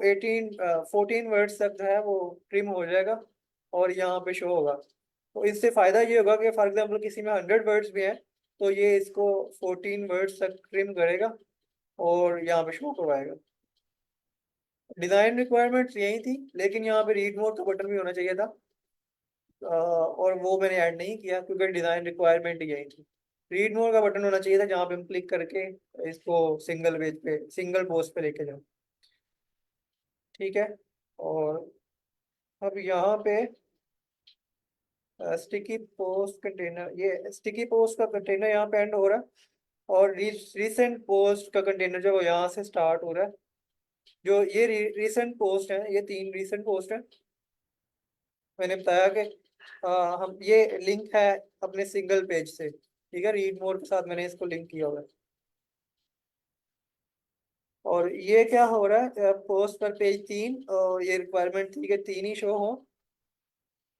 14 वर्ड्स तक जो है वो ट्रिम हो जाएगा और यहाँ पे शो होगा। तो इससे फायदा ये होगा कि फॉर एग्जाम्पल किसी में 100 वर्ड्स भी हैं, तो ये इसको 14 वर्ड्स तक ट्रिम करेगा और यहाँ पे शो करवाएगा। डिजाइन रिक्वायरमेंट्स यही थी, लेकिन यहाँ पे रीड मोड का बटन भी होना चाहिए था, और वो मैंने ऐड नहीं किया क्योंकि डिजाइन रिक्वायरमेंट यही थी। रीड मोर का बटन होना चाहिए था जहाँ पे हम क्लिक करके इसको सिंगल पेज पे, सिंगल पोस्ट पे लेके जाओ। ठीक है, और अब यहाँ पे स्टिकी पोस्ट कंटेनर, ये स्टिकी पोस्ट का कंटेनर यहाँ पे एंड हो रहा है, और रीसेंट पोस्ट का कंटेनर जो है वो यहाँ से स्टार्ट हो रहा है। जो ये रीसेंट पोस्ट है, ये 3 रीसेंट पोस्ट है। मैंने बताया कि हम ये लिंक है अपने सिंगल पेज से। ठीक है, रीड मोर के साथ मैंने इसको लिंक किया हुआ है। और ये क्या हो रहा है, पोस्ट पर पेज 3, और ये रिक्वायरमेंट थी कि 3 ही शो हो,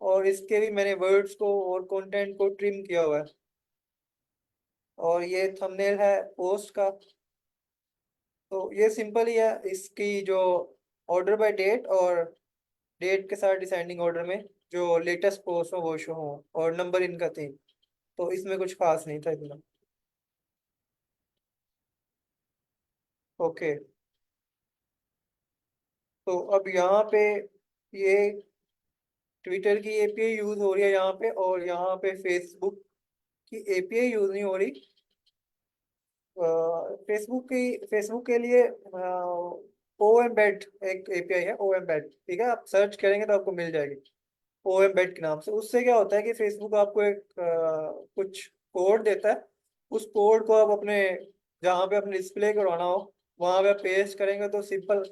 और इसके भी मैंने वर्ड्स को और कंटेंट को ट्रिम किया हुआ है। और ये थंबनेल है पोस्ट का, तो ये सिंपल ही है। इसकी जो ऑर्डर बाय डेट, और डेट के साथ डिसेंडिंग ऑर्डर में जो लेटेस्ट पोस्ट हो वो शो हो, और नंबर इनका 3। तो इसमें कुछ खास नहीं था इतना। ओके, तो अब यहाँ पे ये ट्विटर की एपीआई यूज हो रही है यहाँ पे, और यहाँ पे फेसबुक की एपीआई यूज नहीं हो रही। फेसबुक के लिए ओ एम्बेड एक एपीआई है, ओ एम्बेड। ठीक है, आप सर्च करेंगे तो आपको मिल जाएगी ओ एम्बेड के नाम से। उससे क्या होता है कि फेसबुक आपको एक कुछ कोड देता है। उस कोड को आप अपने, जहाँ पे अपने डिस्प्ले करवाना हो वहाँ पे पेस्ट करेंगे तो सिंपल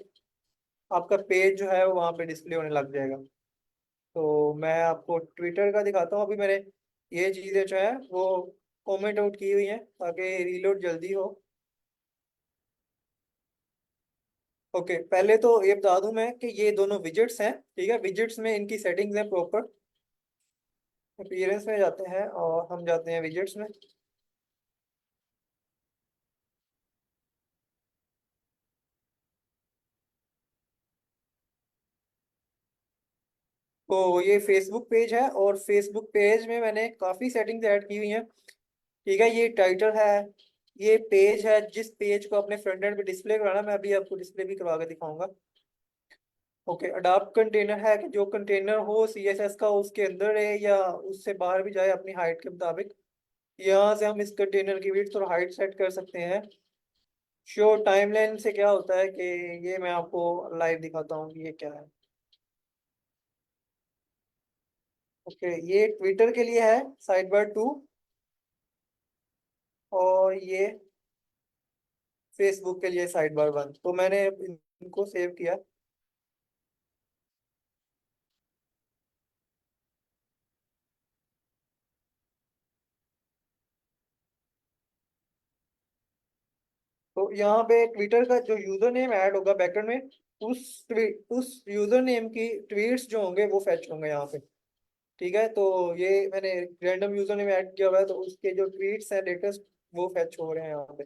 आपका पेज जो है वो वहाँ पे डिस्प्ले होने लग जाएगा। तो मैं आपको ट्विटर का दिखाता हूँ। अभी मैंने ये चीज़ें जो है वो कमेंट आउट की हुई हैं ताकि रीलोड जल्दी हो। ओके, पहले तो ये बता दूं मैं कि ये दोनों विजेट्स हैं। ठीक है, विजेट्स में इनकी सेटिंग्स हैं प्रॉपर। अपीयरेंस में जाते हैं और हम जाते हैं विजेट्स में। तो ये फेसबुक पेज है, और फेसबुक पेज में मैंने काफ़ी सेटिंग्स ऐड की हुई हैं। ठीक है, ये टाइटल है, ये पेज है। जिस पेज को अपने फ्रंट एंड पे डिस्प्ले कराना, मैं अभी आपको डिस्प्ले भी करवा के दिखाऊंगा। ओके, अडाप्ट कंटेनर है कि जो कंटेनर हो सीएसएस का उसके अंदर है या उससे बाहर भी जाए अपनी हाइट के मुताबिक। यहाँ से हम इस कंटेनर की विड्थ और हाइट सेट कर सकते हैं। शो टाइमलाइन से क्या होता है कि ये मैं आपको लाइव दिखाता हूँ कि ये क्या है। ओके, ये ट्विटर के लिए है साइड बार 2, और ये फेसबुक के लिए साइड बार 1। तो मैंने इनको सेव किया। तो यहाँ पे ट्विटर का जो यूजर नेम ऐड होगा बैकएंड में, उस यूजर नेम की ट्वीट्स जो होंगे वो फेच होंगे यहाँ पे। ठीक है, तो ये मैंने रैंडम यूजर नेम ऐड किया हुआ है, तो उसके जो ट्वीट्स हैं लेटेस्ट वो फेच हो रहे हैं यहाँ पे।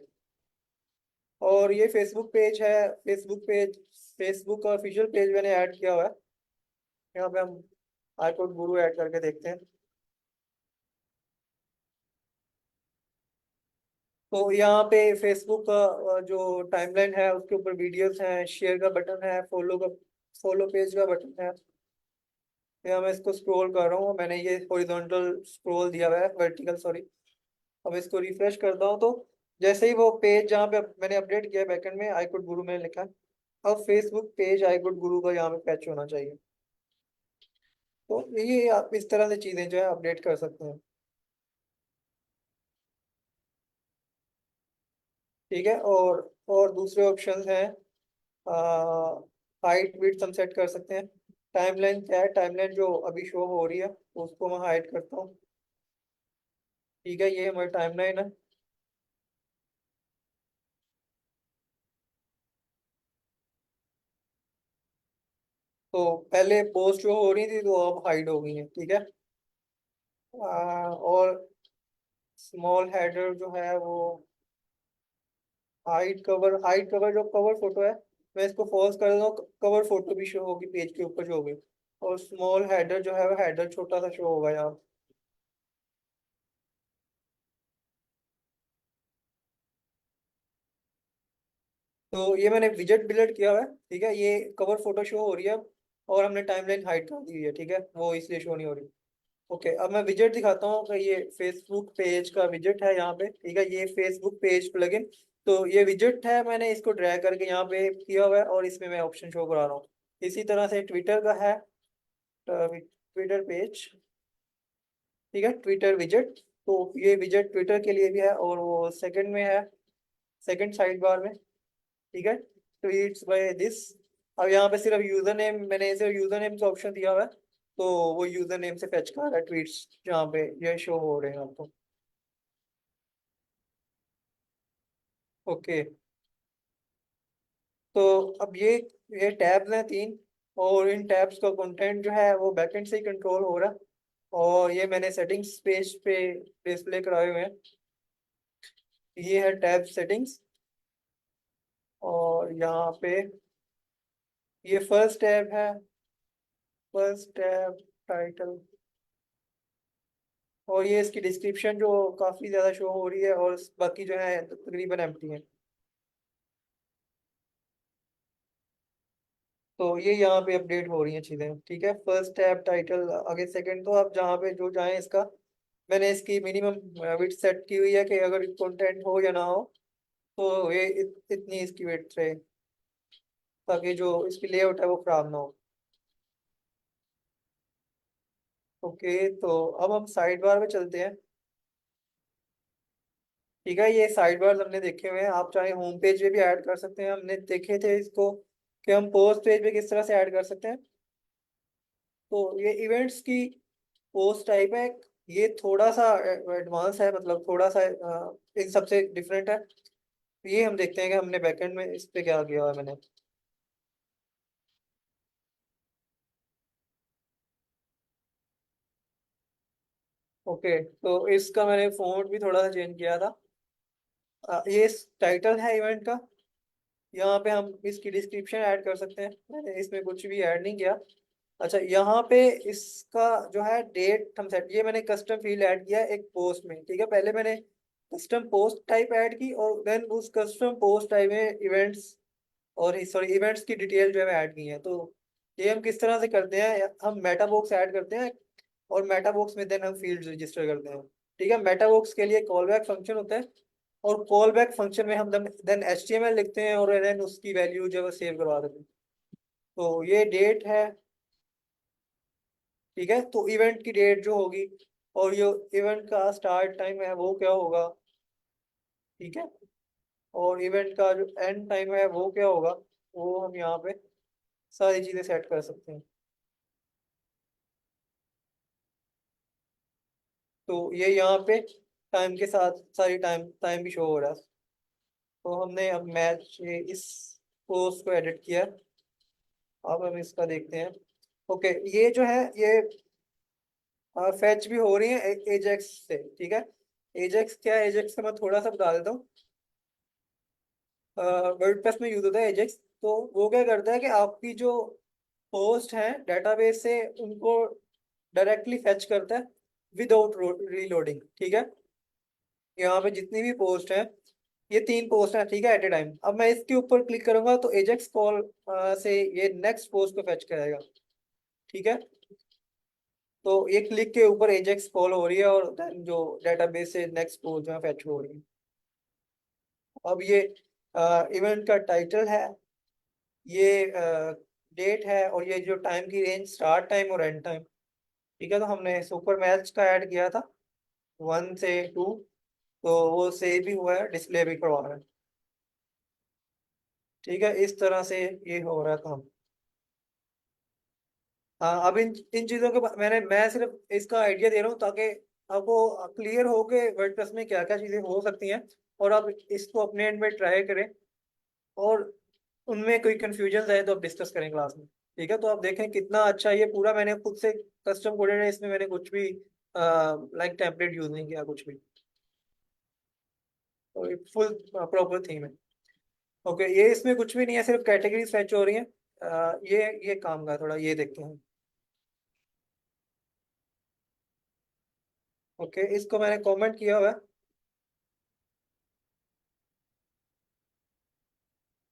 और ये फेसबुक पेज है, फेसबुक का ऑफिशियल पेज मैंने ऐड किया हुआ है। यहाँ पे हम आईकोड गुरु ऐड करके देखते हैं। तो यहाँ पे फेसबुक का जो टाइमलाइन है उसके ऊपर वीडियोस हैं, शेयर का बटन है, फॉलो पेज का बटन है। यहाँ मैं इसको स्क्रॉल कर रहा हूँ, मैंने ये हॉरिजॉन्टल स्क्रॉल दिया हुआ है, वर्टिकल सॉरी। अब इसको रिफ्रेश करता हूँ तो जैसे ही वो पेज जहाँ पे मैंने अपडेट किया बैकएंड में आईकोड गुरु में लिखा है, अब फेसबुक पेज आईकोड गुरु का यहाँ पे पैच होना चाहिए। तो ये आप इस तरह से चीज़ें जो है अपडेट कर सकते हैं। ठीक है, और दूसरे ऑप्शंस हैं, हाइट विड्थ हम सेट कर सकते हैं। टाइमलाइन क्या है, टाइमलाइन जो अभी शो हो रही है उसको मैं हाइड करता हूँ। ठीक है, ये हमारी टाइमलाइन है। तो पहले पोस्ट जो हो रही थी तो अब हाइड हो गई है। ठीक है, और स्मॉल हेडर जो है वो हाइट कवर जो कवर फोटो है, मैं इसको फॉल्स कर देता हूँ, कवर फोटो भी शो होगी पेज के ऊपर जो होगी। और स्मॉल हेडर जो है वो हेडर छोटा सा शो होगा यहाँ। तो ये मैंने विजेट बिल्ड किया हुआ है, ठीक है, ये कवर फोटो शो हो रही है अब, और हमने टाइमलाइन हाइड कर दी हुई है, ठीक है, वो इसलिए शो नहीं हो रही। ओके, अब मैं विजेट दिखाता हूँ कि ये फेसबुक पेज का विजेट है यहाँ पे, ठीक है, ये फेसबुक पेज प्लगइन। तो ये विजेट है, मैंने इसको ड्रैग करके यहाँ पे किया हुआ है और इसमें मैं ऑप्शन शो करा रहा हूँ। इसी तरह से ट्विटर का है, ट्विटर पेज, ठीक है, ट्विटर विजेट। तो ये विजेट ट्विटर के लिए भी है और वो सेकंड में है, सेकंड साइड बार में, ठीक है, ट्वीट्स बाय दिस। अब यहाँ पे सिर्फ यूजर नेम, मैंने सिर्फ यूजर नेम का ऑप्शन दिया हुआ है, तो वो यूजर नेम से फेच कर रहा है ट्वीट्स जहाँ पे ये शो हो रहे हैं आपको। ओके, तो अब ये टैब्स हैं तीन, और इन टैब्स का कंटेंट जो है वो बैकएंड से ही कंट्रोल हो रहा है। और ये मैंने सेटिंग्स पेज पे डिस्प्ले कराए हुए हैं, ये है टैब सेटिंग्स। और यहाँ पे ये फर्स्ट टैब है, फर्स्ट टैब टाइटल, और ये इसकी डिस्क्रिप्शन जो काफ़ी ज़्यादा शो हो रही है, और बाकी जो है तकरीबन एम्प्टी है। तो ये यहाँ पे अपडेट हो रही हैं चीज़ें, ठीक है, फर्स्ट टैब टाइटल, आगे सेकंड, तो आप जहाँ पे जो जाएं इसका, मैंने इसकी मिनिमम विड्थ सेट की हुई है कि अगर कंटेंट हो या ना हो, तो ये इतनी इसकी विड्थ रहे, ताकि जो इसकी लेआउट है वो खराब ना हो। ओके, तो अब हम साइड बार में चलते हैं, ठीक है, ये साइड बार हमने देखे हुए हैं, आप चाहे होम पेज पे भी ऐड कर सकते हैं, हमने देखे थे इसको कि हम पोस्ट पेज पे किस तरह से ऐड कर सकते हैं। तो ये इवेंट्स की पोस्ट टाइप है, ये थोड़ा सा एडवांस है, मतलब थोड़ा सा इन सबसे डिफरेंट है। ये हम देखते हैं कि हमने बैकएंड में इस पे क्या किया हुआ है मैंने। ओके, तो इसका मैंने फॉन्ट भी थोड़ा सा चेंज किया था। ये टाइटल है इवेंट का, यहाँ पे हम इसकी डिस्क्रिप्शन ऐड कर सकते हैं, मैंने इसमें कुछ भी ऐड नहीं किया। अच्छा, यहाँ पे इसका जो है डेट हम सेट, ये मैंने कस्टम फील्ड ऐड किया है एक पोस्ट में, ठीक है, पहले मैंने कस्टम पोस्ट टाइप ऐड की और देन उस कस्टम पोस्ट टाइप में इवेंट्स, और सॉरी इवेंट्स की डिटेल जो है ऐड की है। तो ये हम किस तरह से करते हैं, हम मेटा बॉक्स ऐड करते हैं, और मेटा बॉक्स में देन हम फील्ड रजिस्टर करते हैं, ठीक है, मेटा बॉक्स के लिए कॉल बैक फंक्शन होता है, और कॉल बैक फंक्शन में हम देन HTML लिखते हैं और देन उसकी वैल्यू जो है सेव करवा देते हैं। तो ये डेट है, ठीक है, तो इवेंट की डेट जो होगी, और ये इवेंट का स्टार्ट टाइम है वो क्या होगा, ठीक है, और इवेंट का जो एंड टाइम है वो क्या होगा, वो हम यहाँ पे सारी चीज़ें सेट कर सकते हैं। तो ये यहाँ पे टाइम के साथ सारी टाइम टाइम भी शो हो रहा है। तो हमने अब मैच इस पोस्ट को एडिट किया, अब हम इसका देखते हैं। ओके, ये जो है ये फैच भी हो रही है एजेक्स से, ठीक है, एजेक्स क्या है, एजेक्स का मैं थोड़ा सा बता देता हूँ। वर्डप्रेस में यूज होता है एजेक्स, तो वो क्या करता है कि आपकी जो पोस्ट है डेटाबेस से उनको डायरेक्टली फेच करता है विदाउट रीलोडिंग, ठीक है, यहाँ पे जितनी भी पोस्ट है, ये तीन पोस्ट है, ठीक है, एट ए टाइम। अब मैं इसके ऊपर क्लिक करूंगा तो एजेक्स कॉल से ये नेक्स्ट पोस्ट को फेच करेगा, ठीक है, तो ये क्लिक के ऊपर एजेक्स कॉल हो रही है और देन जो डेटाबेस से नेक्स्ट पोस्ट जो है फेच हो रही है। अब ये इवेंट का टाइटल है, ये डेट है, और ये जो टाइम की रेंज स्टार्ट टाइम और एंड टाइम, ठीक है, तो हमने सुपर मैच का ऐड किया था 1 से 2, तो वो सेव भी हुआ है, डिस्प्ले भी करवा रहा है, ठीक है, इस तरह से ये हो रहा था। हाँ, अब इन इन चीज़ों के मैं सिर्फ इसका आइडिया दे रहा हूँ ताकि आपको क्लियर हो कि वर्डप्रेस में क्या क्या चीज़ें हो सकती हैं, और आप इसको अपने एंड में ट्राई करें, और उनमें कोई कंफ्यूजन आए तो आप डिस्कस करें क्लास में, ठीक है, तो आप देखें कितना अच्छा ये पूरा मैंने खुद से कस्टम कोडेड है, इसमें मैंने कुछ भी लाइक टेम्पलेट यूज नहीं किया कुछ भी, तो फुल प्रॉपर थीम है। ओके, ये इसमें कुछ भी नहीं है, सिर्फ कैटेगरीज फेच हो रही हैं। ये काम का थोड़ा ये देखते हैं। ओके, इसको मैंने कमेंट किया हुआ है।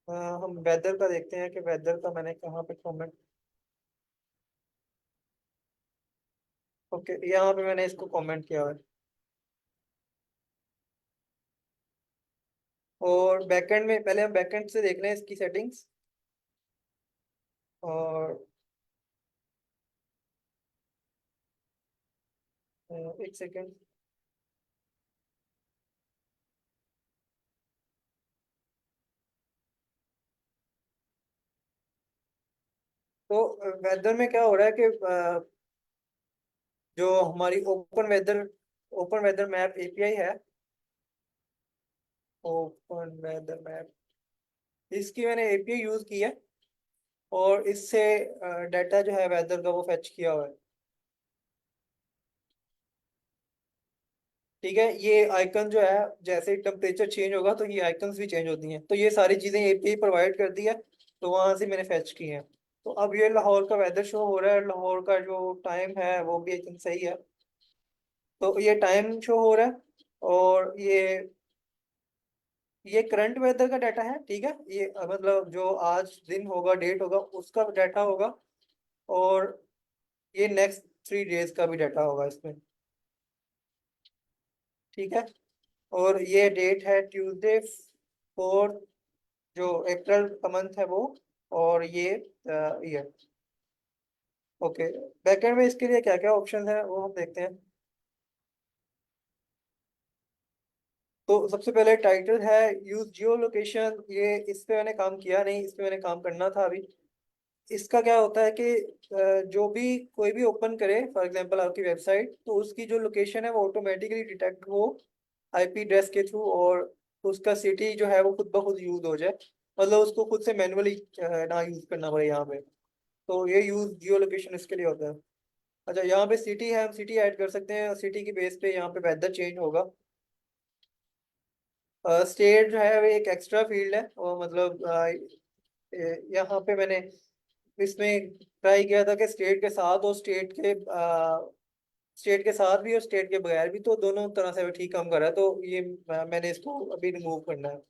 हम वेदर का देखते हैं कि वेदर का मैंने कहाँ पे कमेंट। ओके, यहाँ पे मैंने इसको कमेंट किया हुआ है। और बैकएंड में पहले हम बैकएंड से देख रहे हैं इसकी सेटिंग्स। और एक सेकेंड। तो वेदर में क्या हो रहा है कि जो हमारी ओपन वेदर मैप एपीआई है, ओपन वेदर मैप, इसकी मैंने एपीआई यूज की है और इससे डाटा जो है वेदर का वो फेच किया हुआ है। ठीक है, ये आइकन जो है जैसे ही टेम्परेचर चेंज होगा तो ये आइकन्स भी चेंज होती हैं, तो ये सारी चीजें एपीआई प्रोवाइड कर दी है, तो वहां से मैंने फेच की है। तो अब ये लाहौर का वेदर शो हो रहा है, लाहौर का जो टाइम है वो भी एकदम सही है। तो ये टाइम शो हो रहा है और ये करंट वेदर का डाटा है। ठीक है, ये मतलब जो आज दिन होगा, डेट होगा, उसका डाटा होगा। और ये नेक्स्ट 3 डेज का भी डाटा होगा इसमें। ठीक है, और ये डेट है ट्यूसडे 4, जो अप्रैल का मंथ है वो। और ये ईयर। ओके, बैकएंड में इसके लिए क्या क्या ऑप्शन है वो हम देखते हैं। तो सबसे पहले टाइटल है यूज जियो लोकेशन, ये इस पे मैंने काम किया नहीं, इस पे मैंने काम करना था अभी। इसका क्या होता है कि जो भी कोई भी ओपन करे फॉर एग्जांपल आपकी वेबसाइट, तो उसकी जो लोकेशन है वो ऑटोमेटिकली डिटेक्ट हो आईपी एड्रेस के थ्रू, और उसका सिटी जो है वो खुद ब खुद यूज हो जाए, मतलब उसको खुद से मैनुअली ना यूज करना पड़े यहाँ पे। तो ये यूज जियो लोकेशन इसके लिए होता है। अच्छा, यहाँ पे सिटी है, हम सिटी ऐड कर सकते हैं, सिटी की बेस पे यहाँ पे वेदर चेंज होगा। स्टेट जो है वो एक एक्स्ट्रा फील्ड है, और मतलब यहाँ पे मैंने इसमें ट्राई किया था कि स्टेट के साथ और स्टेट के साथ भी और स्टेट के बगैर भी, तो दोनों तरह से वो ठीक काम कर रहा है, तो ये मैंने इसको अभी रिमूव करना है।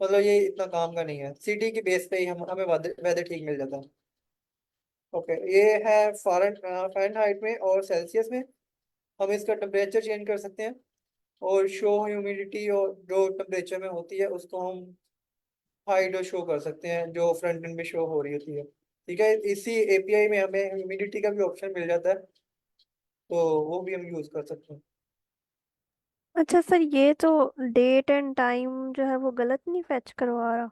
मतलब ये इतना काम का नहीं है, सिटी की बेस पे ही हमें वेदर ठीक मिल जाता है। ओके, ये है फ़ारेनहाइट में और सेल्सियस में। हम इसका टेम्परेचर चेंज कर सकते हैं, और शो ह्यूमिडिटी और जो टेम्परेचर में होती है उसको हम हाइड और शो कर सकते हैं, जो फ्रंट एंड में शो हो रही होती है। ठीक है, इसी एपीआई में हमें ह्यूमिडिटी का भी ऑप्शन मिल जाता है, तो वो भी हम यूज कर सकते हैं। अच्छा सर, ये तो डेट एंड टाइम जो है वो गलत नहीं फैच करवा रहा?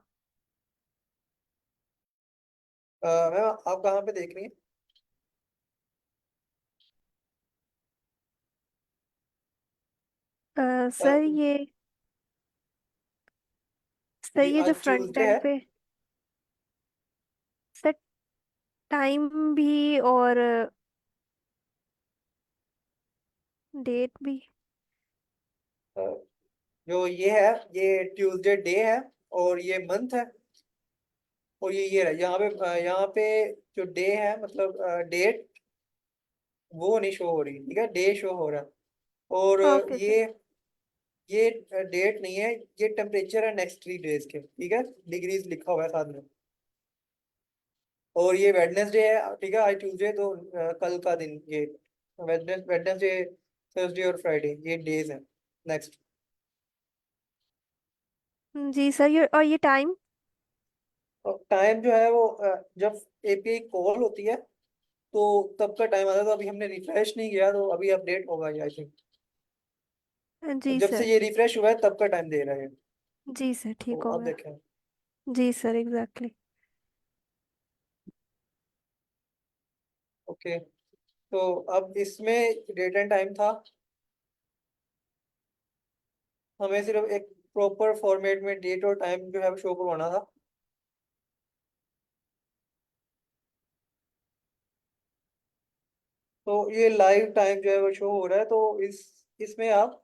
मैम, आप कहाँ पे देख रही हैं? अ, सर जी, ये जो आज फ्रंट ट्यूसडे एंड है। पे सर टाइम भी और डेट भी। अ, जो ये है, ये ट्यूसडे डे है, और ये मंथ है, और ये ईयर है। यहाँ पे जो डे है, मतलब डेट वो नहीं शो हो रही। ठीक है, डे शो हो रहा है। और ओके सर। ये डेट नहीं है, ये टेम्परेचर है नेक्स्ट 3 डेज के। ठीक है, डिग्रीज लिखा हुआ है साथ में। और ये वेडनेसडे है। ठीक है, आज ट्यूसडे, तो कल का दिन ये वेडनेसडे, थर्सडे और फ्राइडे ये डेज हैं नेक्स्ट। जी सर, ये टाइम। और टाइम जो है वो जब एपीआई कॉल होती है तो तब का टाइम आता है, तो अभी हमने रिफ्रेश नहीं किया, तो अभी अपडेट होगा ये आई थिंक। जी जब से सर। ये रिफ्रेश हुआ है तब का टाइम दे रहा है। जी सर, तो ठीक हो अब गया। देखें। जी सर, एग्जैक्टली। ओके, तो अब इसमें डेट एंड टाइम था, हमें सिर्फ एक प्रॉपर फॉर्मेट में डेट और टाइम जो है शो करवाना था। तो ये लाइव टाइम जो है वो शो हो रहा है, तो इसमें आप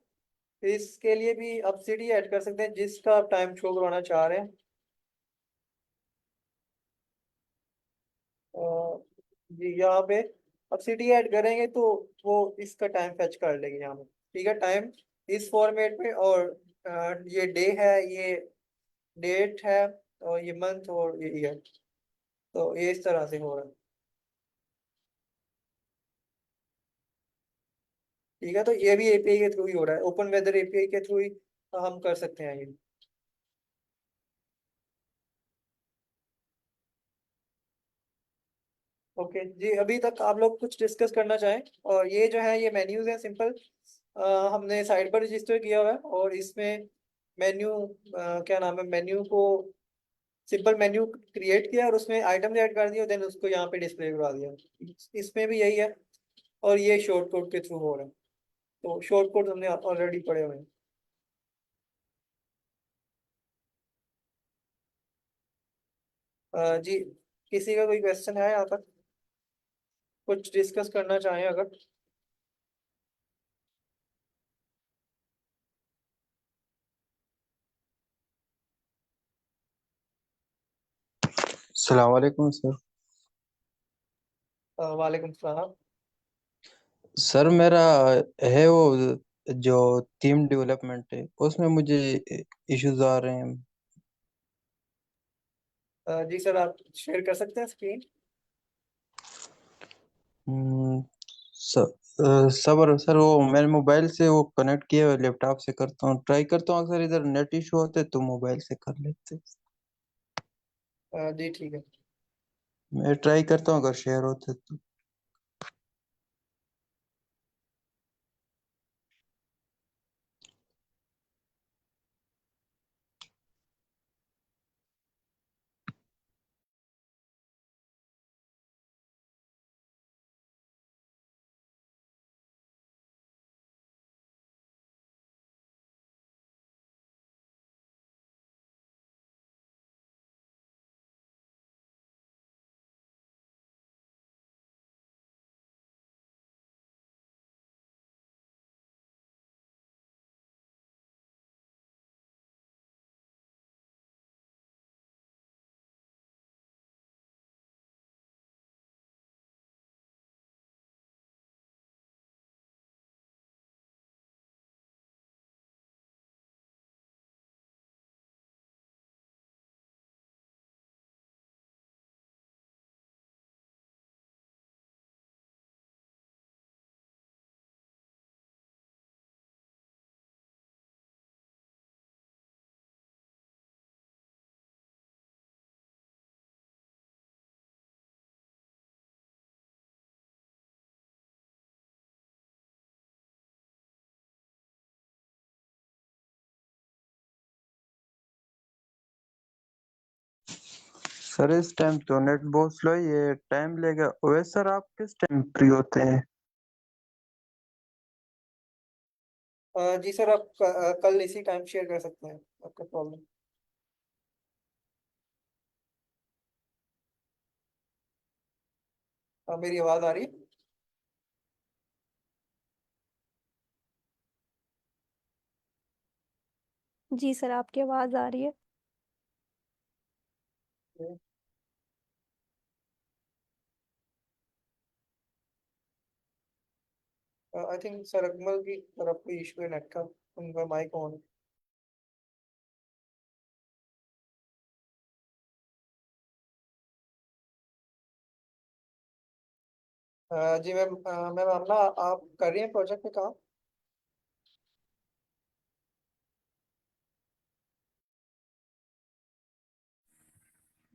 इसके लिए भी आप सिटी ऐड कर सकते हैं जिसका आप टाइम शो करवाना चाह रहे हैं। अ, जी यहाँ पे अब सिटी ऐड करेंगे तो वो इसका टाइम फेच कर लेगी यहाँ पे। ठीक है, टाइम इस फॉर्मेट में, और ये डे है, ये डेट है, और ये मंथ और ये ईयर। तो ये इस तरह से हो रहा है। ठीक है, तो ये भी एपीआई के थ्रू ही हो रहा है, ओपन वेदर एपीआई के थ्रू ही हम कर सकते हैं ये। ओके जी, अभी तक आप लोग कुछ डिस्कस करना चाहें? और ये जो है ये मेन्यूज है सिंपल, हमने साइट पर रजिस्टर किया हुआ है, और इसमें मेन्यू क्या नाम है, मेन्यू को सिंपल मेन्यू क्रिएट किया और उसमें आइटम ऐड कर दिया, देन उसको यहाँ पे डिस्प्ले करवा दिया। इसमें भी यही है, और ये शॉर्ट कोड के थ्रू हो रहा है। तो शॉर्ट कोड हमने ऑलरेडी पढ़े हुए हैं। जी, किसी का कोई क्वेश्चन है यहाँ तक, कुछ डिस्कस करना चाहें अगर? अस्सलाम वालेकुम सर। वालेकुम सलाम। सर मेरा है वो जो थीम डेवलपमेंट है उसमें मुझे इश्यूज आ रहे हैं। जी सर, आप शेयर कर सकते हैं स्क्रीन? हम्म, सबर सर वो मेरे मोबाइल से वो कनेक्ट किया हुआ लैपटॉप से करता हूँ, ट्राई करता हूँ, अक्सर इधर नेट इशू होते तो मोबाइल से कर लेते। जी ठीक है। मैं ट्राई करता हूँ अगर शेयर होते तो। सर इस टाइम तो नेट बहुत स्लो है, ये टाइम लेगा। वैसे सर आप किस टाइम फ्री होते हैं? जी सर, आप कल इसी टाइम शेयर कर सकते हैं, आपका प्रॉब्लम। मेरी आवाज़ आ रही जी सर, आपकी आवाज़ आ रही है। है? आई थिंक सर अकमल की तरफ कोई इशू है नेट का, उनका माइक ऑन। जी मैम, मैम आमना, आप कर रही हैं प्रोजेक्ट पे काम?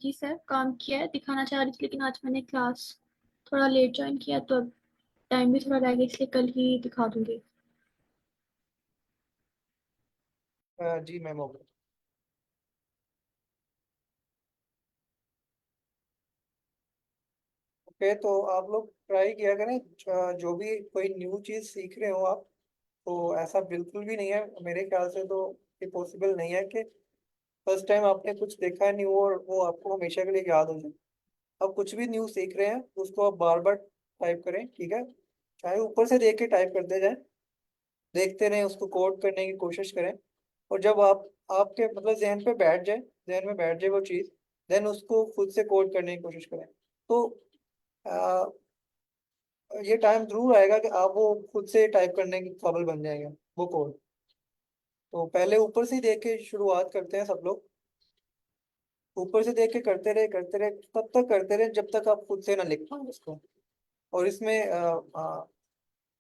जी सर, काम किया है, दिखाना चाह रही थी, लेकिन आज मैंने क्लास थोड़ा लेट ज्वाइन किया तो अब टाइम भी थोड़ा रह गया, इसलिए कल ही दिखा दूंगी। जी मैम, हो गया। ओके, तो आप लोग ट्राई किया करें, जो भी कोई न्यू चीज़ सीख रहे हो आप, तो ऐसा बिल्कुल भी नहीं है मेरे ख्याल से, तो ये पॉसिबल नहीं है कि फर्स्ट टाइम आपने कुछ देखा है न्यू और वो आपको हमेशा के लिए याद हो जाए। अब कुछ भी न्यू सीख रहे हैं उसको आप बार बार टाइप करें, ठीक है? चाहे ऊपर से देख के टाइप करते जाए, देखते रहें, उसको कोड करने की कोशिश करें। और जब आपके मतलब जहन में बैठ जाए वो चीज़, देन उसको खुद से कोड करने की कोशिश करें। तो आ, ये टाइम जरूर आएगा कि आप वो खुद से टाइप करने की काबिल बन जाएंगे वो कोड। तो पहले ऊपर से ही देख के शुरुआत करते हैं सब लोग। ऊपर से देख के करते रहे, तब तक करते रहे जब तक आप खुद से ना लिख पाए उसको। और इसमें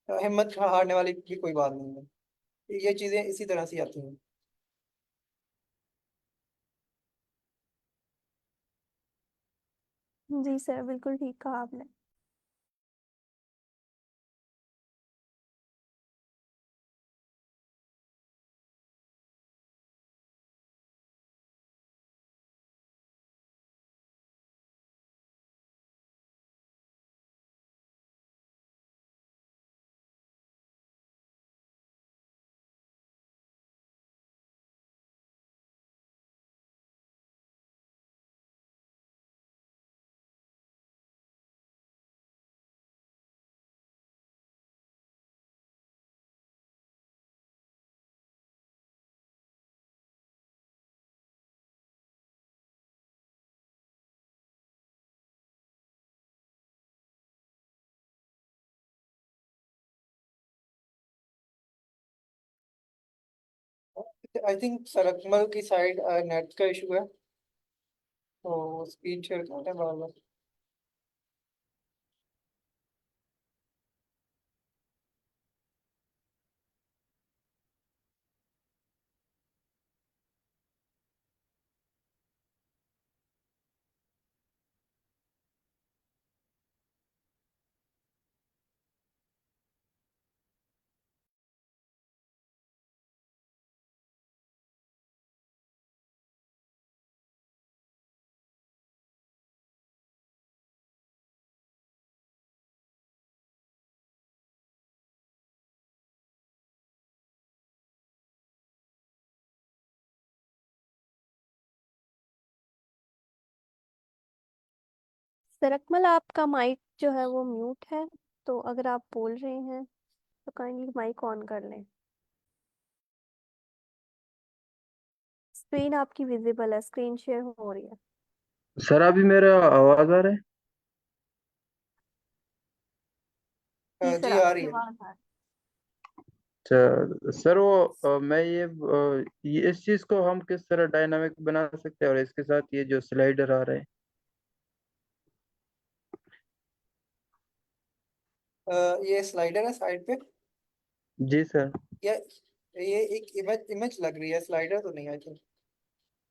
हिम्मत हारने वाली भी कोई बात नहीं है, ये चीज़ें इसी तरह से आती हैं। जी सर, बिल्कुल ठीक कहा आपने। आई थिंक सरकमल की साइड नेट का इशू है, तो स्क्रीन शेयर करते हैं बार बार। सरकमल, आपका माइक जो है वो म्यूट है, तो अगर आप बोल रहे हैं तो काइंडली माइक ऑन कर लें। स्क्रीन आपकी विजिबल है, स्क्रीन शेयर हो रही है। सर अभी मेरा आवाज आ रहा है? जी सर, जी आ रही आपकी है। आवाज आ रही अच्छा सर, वो ये इस चीज को हम किस तरह डायनामिक बना सकते हैं, और इसके साथ ये जो स्लाइडर आ रहा है? ये स्लाइडर है साइड पे, जी सर। या ये एक इमेज इमेज लग रही है, स्लाइडर तो नहीं आई थिंक।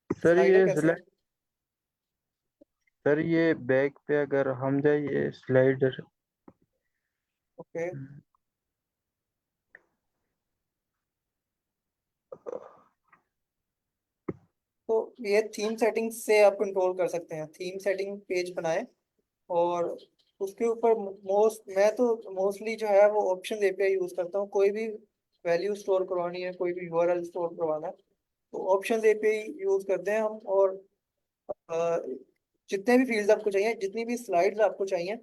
सर स्लाइडर ये कैसे है? सर ये बैक पे अगर हम जाइए स्लाइडर। ओके, तो ये थीम सेटिंग्स से आप कंट्रोल कर सकते हैं। थीम सेटिंग पेज बनाए, और उसके ऊपर मैं तो मोस्टली जो है वो ऑप्शन एपीआई यूज करता हूँ। कोई भी वैल्यू स्टोर करवानी है, कोई भी यूआरएल स्टोर करवाना है, तो ऑप्शन एपीआई यूज करते हैं हम। और अ, जितने भी फील्ड्स आपको चाहिए, जितनी भी स्लाइड्स आपको चाहिए,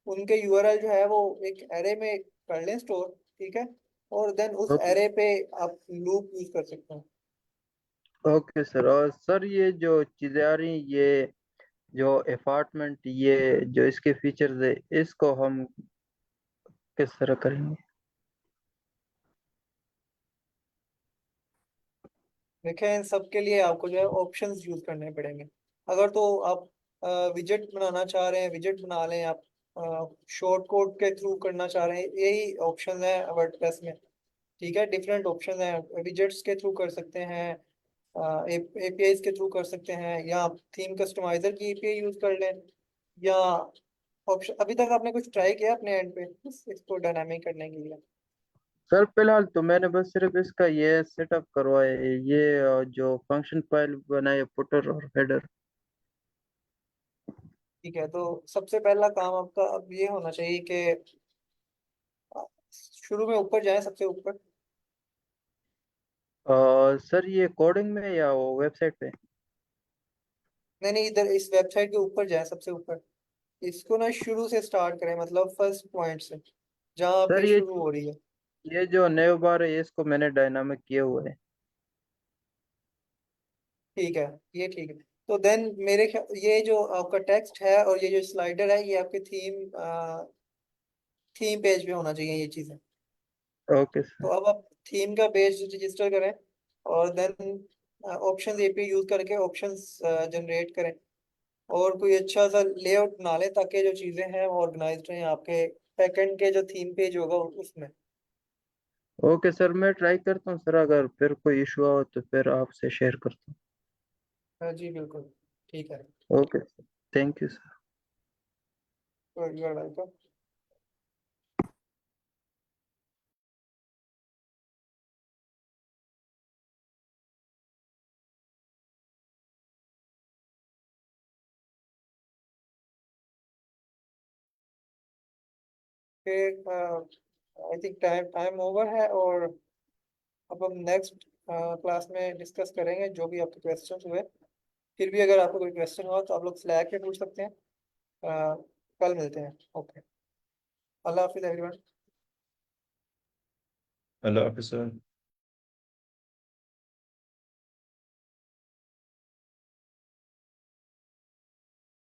उनके यूआरएल जो है वो एक एरे में कर लें स्टोर, ठीक है। और देन उस ओके। एरे पे आप लूप यूज कर सकते हैं। ओके सर, और सर ये जो चीजें आ रही, ये जो अपार्टमेंट, ये जो इसके फीचर्स है, इसको हम किस तरह करेंगे? देखें, इन सब के लिए आपको जो है ऑप्शंस यूज करने पड़ेंगे। अगर तो आप विजेट बनाना चाह रहे हैं, विजेट बना लें। आप शॉर्ट कोड के थ्रू करना चाह रहे हैं, यही ऑप्शन है वर्डप्रेस में, ठीक है। डिफरेंट ऑप्शन है, विजेट्स के थ्रू कर सकते हैं, एपीआईज के थ्रू कर सकते हैं, या आप थीम कस्टमाइजर की एपीआई यूज कर लें, या ऑप्शन। अभी तक आपने कुछ ट्राई किया अपने एंड पे इसको डायनामिक करने के लिए? सर फिलहाल तो मैंने बस सिर्फ इसका ये सेटअप करवाया है, ये जो फंक्शन फाइल बनाए, पुटर और हेडर। ठीक है, तो सबसे पहला काम आपका अब ये होना चाहिए कि शुरू में ऊपर जाएं, सबसे ऊपर। सर ये कोडिंग में या वो वेबसाइट पे? नहीं नहीं, इधर इस वेबसाइट के ऊपर जाएं, सबसे ऊपर। इसको ना शुरू से स्टार्ट करें, मतलब फर्स्ट पॉइंट से। जहाँ सर पे ये शुरू हो रही है। ये जो नेव बार है इसको मैंने डायनामिक किया हुआ है। ठीक है, ये ठीक है। तो देन मेरे ख्याल ये जो आपका टेक्स्ट है और ये जो स्लाइडर है, ये आपके थीम पेज पे होना चाहिए ये चीज़ें। ओके तो सर। अब आप थीम का पेज रजिस्टर करें और देन ऑप्शन एपी यूज करके ऑप्शंस जनरेट करें और कोई अच्छा सा लेआउट बना लें ताकि जो चीज़ें हैं वो ऑर्गेनाइज्ड रहें आपके बैकएंड के जो थीम पेज होगा उसमें। ओके सर, मैं ट्राई करता हूँ सर, अगर फिर कोई इशू हो तो फिर आपसे शेयर करता हाँ जी बिल्कुल, ठीक है। हूँ। Okay sir, thank you sir. You are welcome. फिर I think time time over है और अब हम नेक्स्ट क्लास में डिस्कस करेंगे जो भी आपके क्वेश्चंस हुए। फिर भी अगर आपको कोई क्वेश्चन हो तो आप लोग स्लैक पे पूछ सकते हैं। अ, कल मिलते हैं। ओके, अल्लाह हाफिज़ एवरीवन। अल्लाह हाफिज़ सर।